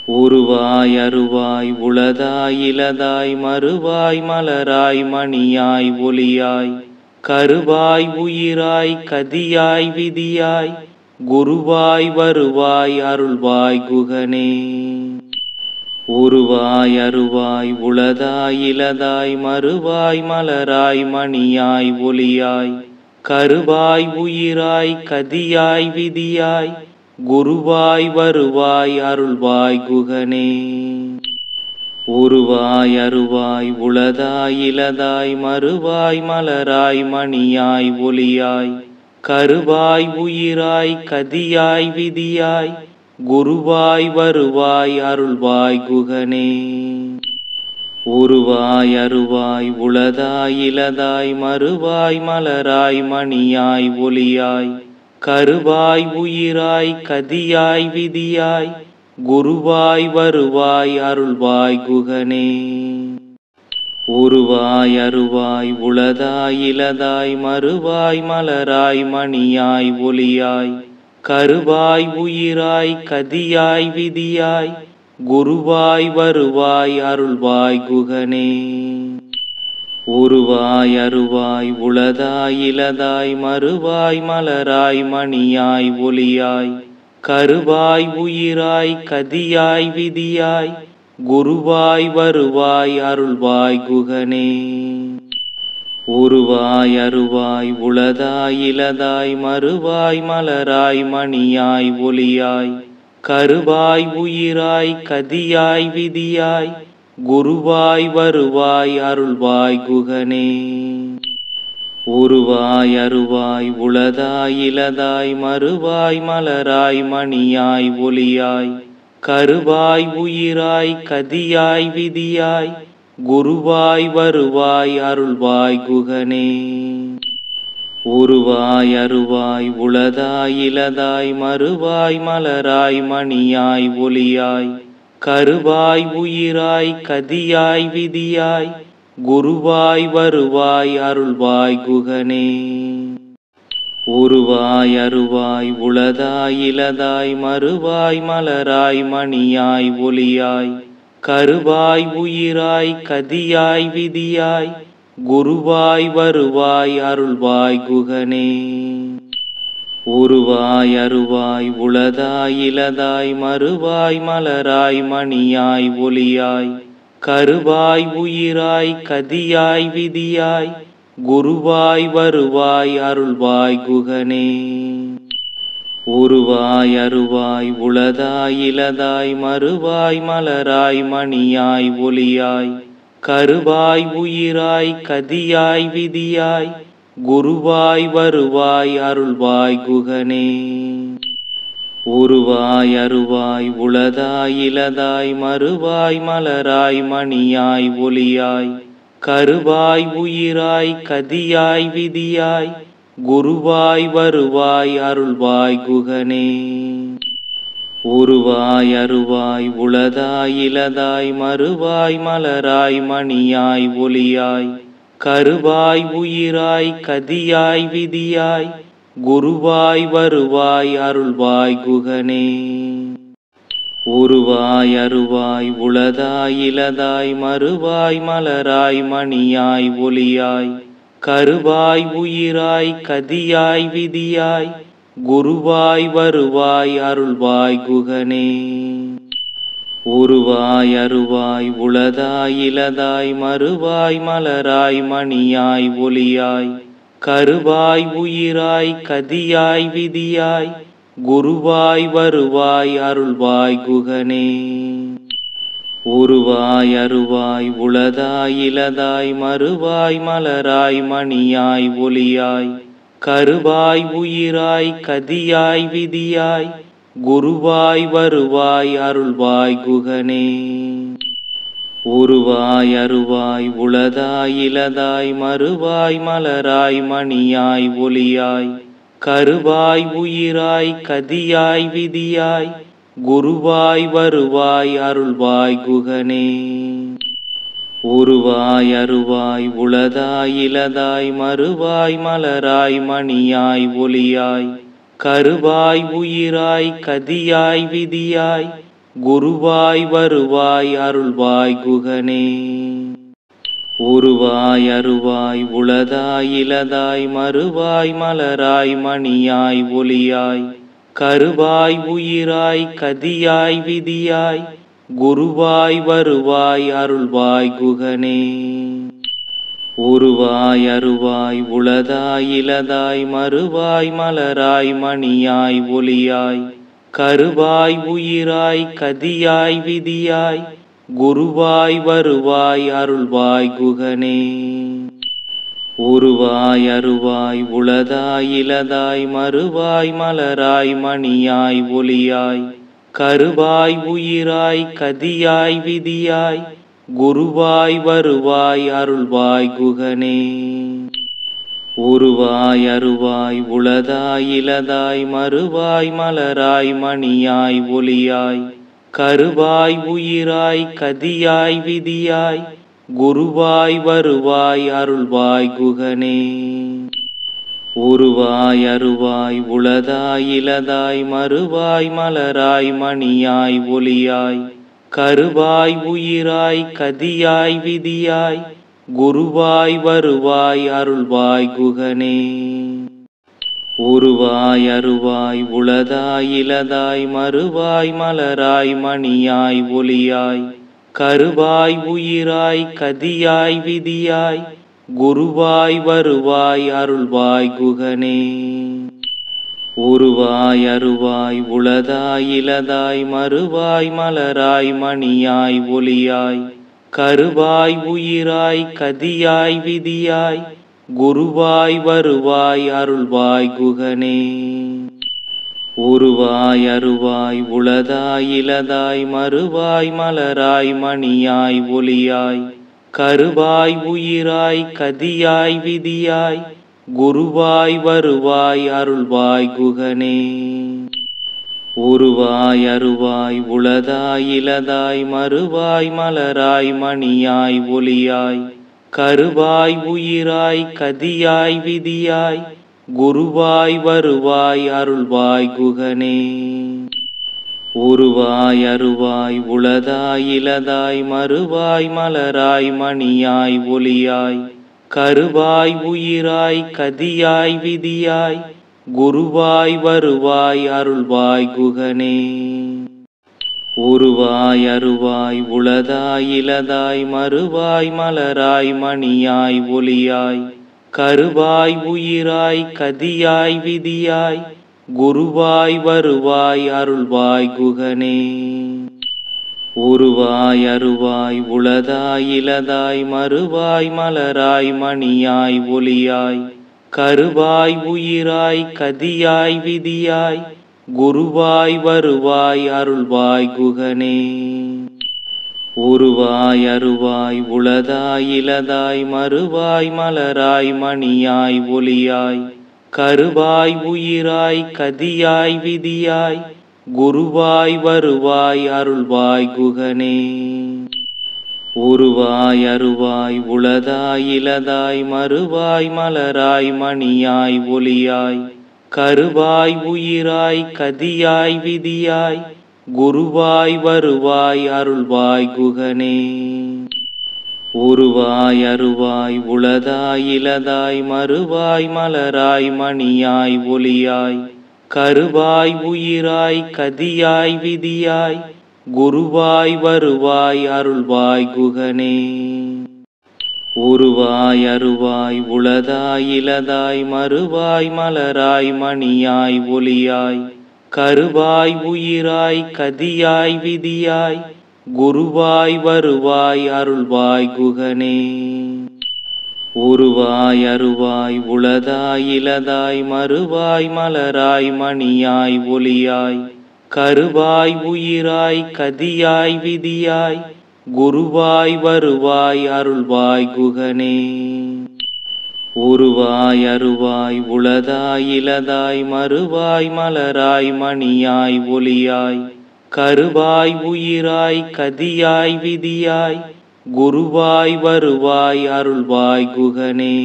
உருவாய் அருவாய் உளதாய் இலதாய் மறுவாய் மலராய் மணியாய் ஒளியாய் கருவாய் உயிராய் கதியாய் விதியாய் குருவாய் வருவாய் அருள்வாய் குகனே. உருவாய் அருவாய் உளதாய் இலதாய் மறுவாய் மலராய் மணியாய் ஒளியாய் கருவாய் உயிராய் கதியாய் விதியாய் குருவாய் வருவாய் அருள்வாய் குகனே. உருவாய் அருவாய் உளதாய் இலதாய் மறுவாய் மலராய் மணியாய் ஒளியாய் கருவாய் உயிராய் கதியாய் விதியாய் குருவாய் வருவாய் அருள்வாய் குகனே. உருவாய் அருவாய் உளதாய் இலதாய் மறுவாய் மலராய் மணியாய் ஒளியாய் கருவாய் உயிராய் கதியாய் விதியாய் குருவாய் வருவாய் அருள்வாய் குகனே. உருவாய் அருவாய் உளதாய் இலதாய் மறுவாய் மலராய் மணியாய் ஒளியாய் கருவாய் உயிராய் கதியாய் விதியாய் குருவாய் வருவாய் அருள்வாய் குகனே. உருவாய் அருவாய் உளதாய் இலதாய் மறுவாய் மலராய் மணியாய் ஒளியாய் கருவாய் உயிராய் கதியாய் விதியாய் குருவாய் வருவாய் அருள்வாய் குகனே. உருவாய் அருவாய் உளதாய் இலதாய் மறுவாய் மலராய் மணியாய் ஒளியாய் கருவாய் உயிராய் கதியாய் விதியாய் குருவாய் வருவாய் அருள்வாய் குகனே. உருவாய் அருவாய் உளதாய் இலதாய் மறுவாய் மலராய் மணியாய் ஒளியாய் கருவாய் உயிராய் கதியாய் விதியாய் குருவாய் வருவாய் அருள்வாய் குகனே. உருவாய் அருவாய் உளதாய் இலதாய் மறுவாய் மலராய் மணியாய் ஒளியாய் கருவாய் உயிராய் கதியாய் விதியாய் குருவாய் வருவாய் அருள்வாய் குகனே. உருவாய் அருவாய் உளதாய் இலதாய் மறுவாய் மலராய் மணியாய் ஒளியாய் கருவாய் உயிராய் கதியாய் விதியாய் குருவாய் வருவாய் அருள்வாய் குகனே. உருவாய் அருவாய் உளதாய் இலதாய் மறுவாய் மலராய் மணியாய் ஒளியாய் கருவாய் உயிராய் கதியாய் விதியாய் குருவாய் வருவாய் அருள்வாய் குகனே. உருவாய் அருவாய் உளதாய் இலதாய் மறுவாய் மலராய் மணியாய் ஒளியாய் கருவாய் உயிராய் கதியாய் விதியாய் குருவாய் வருவாய் அருள்வாய் குகனே. உருவாய் அருவாய் உளதாய் இலதாய் மறுவாய் மலராய் மணியாய் ஒளியாய் கருவாய் உயிராய் கதியாய் விதியாய் குருவாய் வருவாய் அருள்வாய் குகனே. உருவாய் அருவாய் உளதாய் இலதாய் மறுவாய் மலராய் மணியாய் ஒளியாய் கருவாய் உயிராய் கதியாய் விதியாய் குருவாய் வருவாய் அருள்வாய் குகனே. உருவாய் அருவாய் உளதாய் இலதாய் மறுவாய் மலராய் மணியாய் ஒளியாய் கருவாய் உயிராய் கதியாய் விதியாய் குருவாய் வருவாய் அருள்வாய் குகனே. உருவாய் அருவாய் உளதாய் இலதாய் மறுவாய் மலராய் மணியாய் ஒளியாய் கருவாய் உயிராய் கதியாய் விதியாய் குருவாய் வருவாய் அருள்வாய் குகனே. உருவாய் அருவாய் உளதாய் இலதாய் மறுவாய் மலராய் மணியாய் ஒளியாய் கருவாய் உயிராய் கதியாய் விதியாய் குருவாய் வருவாய் அருள்வாய் குகனே. உருவாய் அருவாய் உளதாய் இலதாய் மறுவாய் மலராய் மணியாய் ஒளியாய் கருவாய் உயிராய் கதியாய் விதியாய் குருவாய் வருவாய் அருள்வாய் குகனே. உருவாய் அருவாய் உளதாய் இலதாய் மறுவாய் மலராய் மணியாய் ஒளியாய் கருவாய் உயிராய் கதியாய் விதியாய் குருவாய் வருவாய் அருள்வாய் குகனே. உருவாய் அருவாய் உளதாய் இலதாய் மறுவாய் மலராய் மணியாய் ஒளியாய் கருவாய் உயிராய் கதியாய் விதியாய் குருவாய் வருவாய் அருள்வாய் குகனே. உருவாய் அருவாய் உளதாய் இலதாய் மறுவாய் மலராய் மணியாய் ஒளியாய் கருவாய் உயிராய் கதியாய் விதியாய் குருவாய் வருவாய் அருள்வாய் குகனே. உருவாய் அருவாய் உளதாய் இலதாய் மறுவாய் மலராய் மணியாய் ஒளியாய் கருவாய் உயிராய் கதியாய் விதியாய் குருவாய் வருவாய் அருள்வாய் குகனே. உருவாய் அருவாய் உளதாய் இலதாய் மறுவாய் மலராய் மணியாய் ஒளியாய் கருவாய் உயிராய் கதியாய் விதியாய் குருவாய் வருவாய் அருள்வாய் குகனே. உருவாய் அருவாய் உளதாய் இலதாய் மறுவாய் மலராய் மணியாய் ஒளியாய் கருவாய் உயிராய் கதியாய் விதியாய் குருவாய் வருவாய் அருள்வாய் குகனே. உருவாய் அருவாய் உளதாய் இலதாய் மறுவாய் மலராய் மணியாய் ஒளியாய் கருவாய் உயிராய் கதியாய் விதியாய் குருவாய் வருவாய் அருள்வாய் குகனே. உருவாய் அருவாய் உளதாய் இலதாய் மறுவாய் மலராய் மணியாய் ஒளியாய் கருவாய் உயிராய் கதியாய் விதியாய் குருவாய் வருவாய் அருள்வாய் குகனே. உருவாய் அருவாய் உளதாய் இலதாய் மறுவாய் மலராய் மணியாய் ஒளியாய் கருவாய் உயிராய் கதியாய் விதியாய் குருவாய் வருவாய் அருள்வாய் குகனே. உருவாய் அருவாய் உளதாய் இலதாய் மறுவாய் மலராய் மணியாய் ஒளியாய் கருவாய் உயிராய் கதியாய் விதியாய் குருவாய் வருவாய் அருள்வாய் குகனே. உருவாய் அருவாய் உளதாய் இலதாய் மறுவாய் மலராய் மணியாய் ஒளியாய் கருவாய் உயிராய் கதியாய் விதியாய் குருவாய் வருவாய் அருள்வாய் குகனே. உருவாய் அருவாய் உளதாய் இலதாய் மறுவாய் மலராய் மணியாய் ஒளியாய் கருவாய் உயிராய் கதியாய் விதியாய் குருவாய் வருவாய் அருள்வாய் குகனே. உருவாய் அருவாய் உளதாய் இலதாய் மறுவாய் மலராய் மணியாய் ஒளியாய் கருவாய் உயிராய் கதியாய் விதியாய் குருவாய் வருவாய் அருள்வாய் குகனே. உருவாய் அருவாய் உளதாய் இலதாய் மறுவாய் மலராய் மணியாய் ஒளியாய் கருவாய் உயிராய் கதியாய் விதியாய் குருவாய் வருவாய் அருள்வாய் குகனே. உருவாய் அருவாய் உளதாய் இலதாய் மறுவாய் மலராய் மணியாய் ஒளியாய் கருவாய் உயிராய் கதியாய் விதியாய் குருவாய் வருவாய் அருள்வாய் குகனே. உருவாய் அருவாய் உளதாய் இலதாய் மறுவாய் மலராய் மணியாய் ஒளியாய் கருவாய் உயிராய் கதியாய் விதியாய் குருவாய் வருவாய் அருள்வாய் குகனே. உருவாய் அருவாய் உளதாய் இலதாய் மறுவாய் மலராய் மணியாய் ஒளியாய் கருவாய் உயிராய் கதியாய் விதியாய் குருவாய் வருவாய் அருள்வாய் குகனே. உருவாய் அருவாய் உளதாய் இலதாய் மறுவாய் மலராய் மணியாய் ஒளியாய் கருவாய் உயிராய் கதியாய் விதியாய் குருவாய் வருவாய் அருள்வாய் குகனே. உருவாய் அருவாய் உளதாய் இலதாய் மறுவாய் மலராய் மணியாய் ஒளியாய் கருவாய் உயிராய் கதியாய் விதியாய் குருவாய் வருவாய் அருள்வாய் குகனே.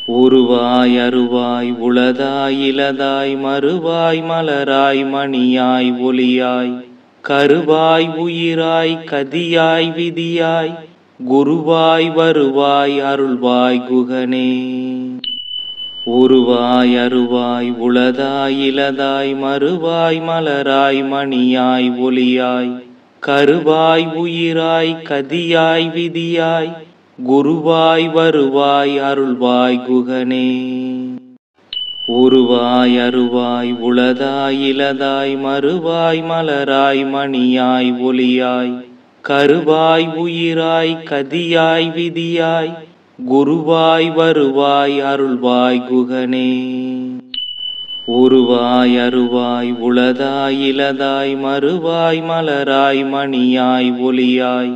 உருவாய் அருவாய் உளதாய் இலதாய் மறுவாய் மலராய் மணியாய் ஒளியாய் கருவாய் உயிராய் கதியாய் விதியாய் குருவாய் வருவாய் அருள்வாய் குகனே. உருவாய் அருவாய் உளதாய் இலதாய் மறுவாய் மலராய் மணியாய் ஒளியாய் கருவாய் உயிராய் கதியாய் விதியாய் குருவாய் வருவாய் அருள்வாய் குகனே. உருவாய் அருவாய் உளதாய் இலதாய் மறுவாய் மலராய் மணியாய் ஒளியாய் கருவாய் உயிராய் கதியாய் விதியாய் குருவாய் வருவாய் அருள்வாய் குகனே. உருவாய் அருவாய் உளதாய் இலதாய் மறுவாய் மலராய் மணியாய் ஒளியாய்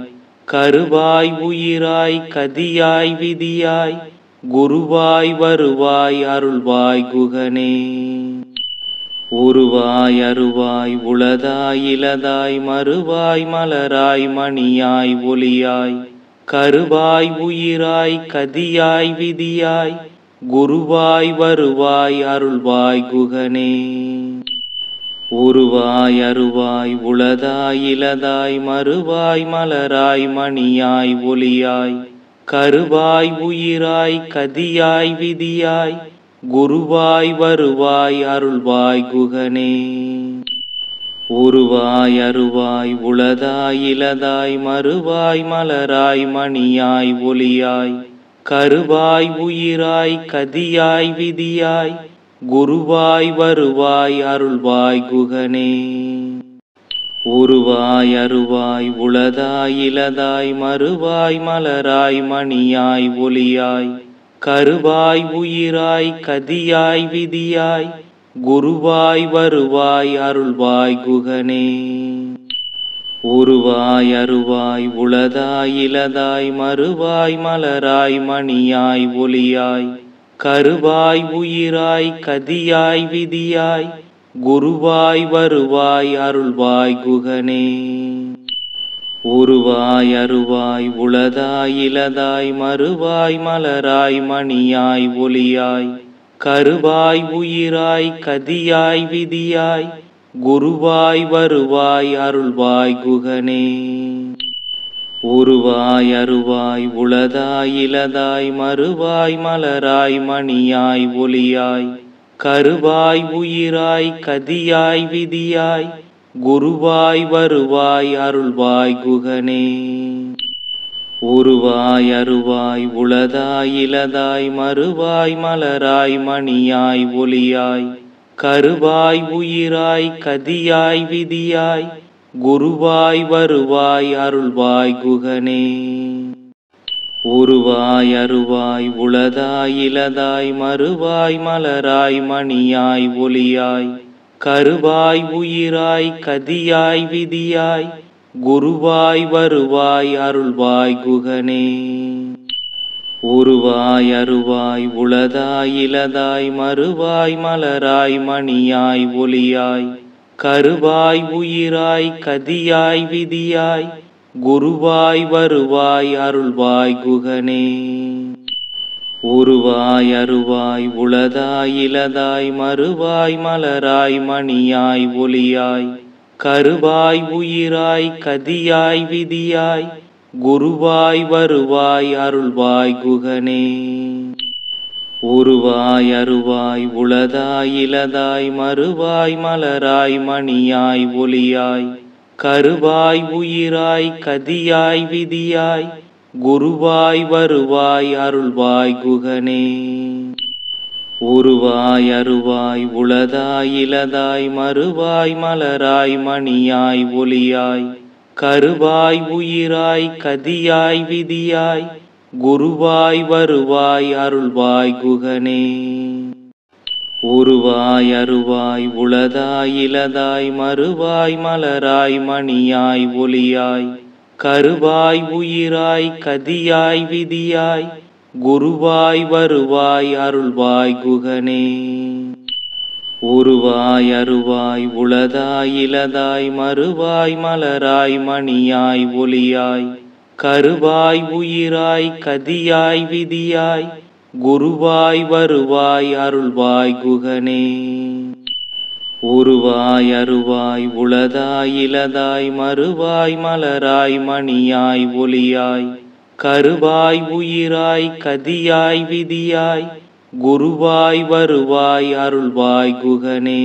கருவாய் உயிராய் கதியாய் விதியாய் குருவாய் வருவாய் அருள்வாய் குகனே. உருவாய் அருவாய் உளதாய் இலதாய் மறுவாய் மலராய் மணியாய் ஒளியாய் கருவாய் உயிராய் கதியாய் விதியாய் குருவாய் வருவாய் அருள்வாய் குகனே. உருவாய் அருவாய் உளதாய் இலதாய் மறுவாய் மலராய் மணியாய் ஒளியாய் கருவாய் உயிராய் கதியாய் விதியாய் குருவாய் வருவாய் அருள்வாய் குகனே. உருவாய் அருவாய் உளதாய் இலதாய் மறுவாய் மலராய் மணியாய் ஒளியாய் கருவாய் உயிராய் கதியாய் விதியாய் குருவாய் வருவாய் அருள்வாய் குகனே. உருவாய் அருவாய் உளதாய் இலதாய் மறுவாய் மலராய் மணியாய் ஒளியாய் கருவாய் உயிராய் கதியாய் விதியாய் குருவாய் வருவாய் அருள்வாய் குகனே. உருவாய் அருவாய் உளதாய் இலதாய் மறுவாய் மலராய் மணியாய் ஒளியாய் கருவாய் உயிராய் கதியாய் விதியாய் குருவாய் வருவாய் அருள்வாய் குகனே. உருவாய் அருவாய் உளதாய் இலதாய் மறுவாய் மலராய் மணியாய் ஒளியாய் கருவாய் உயிராய் கதியாய் விதியாய் குருவாய் வருவாய் அருள்வாய் குகனே. உருவாய் அருவாய் உளதாய் இலதாய் மறுவாய் மலராய் மணியாய் ஒளியாய் கருவாய் உயிராய் கதியாய் விதியாய் குருவாய் வருவாய் அருள்வாய் குகனே. உருவாய் அருவாய் உளதாய் இலதாய் மறுவாய் மலராய் மணியாய் ஒளியாய் கருவாய் உயிராய் கதியாய் விதியாய் குருவாய் வருவாய் அருள்வாய் குகனே. உருவாய் அருவாய் உளதாய் இலதாய் மறுவாய் மலராய் மணியாய் ஒளியாய் கருவாய் உயிராய் கதியாய் விதியாய் குருவாய் வருவாய் அருள்வாய் குகனே. உருவாய் அருவாய் உளதாய் இலதாய் மறுவாய் மலராய் மணியாய் ஒளியாய் கருவாய் உயிராய் கதியாய் விதியாய் குருவாய் வருவாய் அருள்வாய் குகனே. உருவாய் அருவாய் உளதாய் இலதாய் மறுவாய் மலராய் மணியாய் ஒளியாய் கருவாய் உயிராய் கதியாய் விதியாய் குருவாய் வருவாய் அருள்வாய் குகனே. உருவாய் அருவாய் உளதாய் இலதாய் மறுவாய் மலராய் மணியாய் ஒளியாய் கருவாய் உயிராய் கதியாய் விதியாய் குருவாய் வருவாய் அருள்வாய் குகனே. உருவாய் அருவாய் உளதாய் இலதாய் மறுவாய் மலராய் மணியாய் ஒளியாய் கருவாய் உயிராய் கதியாய் விதியாய் குருவாய் வருவாய் அருள்வாய் குகனே. உருவாய் அருவாய் உளதாய் இலதாய் மறுவாய் மலராய் மணியாய் ஒளியாய் கருவாய் உயிராய் கதியாய் விதியாய் குருவாய் வருவாய் அருள்வாய் குகனே. உருவாய் அருவாய் உளதாய் இலதாய் மறுவாய் மலராய் மணியாய் ஒளியாய் கருவாய் உயிராய் கதியாய் விதியாய் குருவாய் வருவாய் அருள்வாய் குகனே. உருவாய் அருவாய் உளதாய் இலதாய் மறுவாய் மலராய் மணியாய் ஒளியாய் கருவாய் உயிராய் கதியாய் விதியாய் குருவாய் வருவாய் அருள்வாய் குகனே.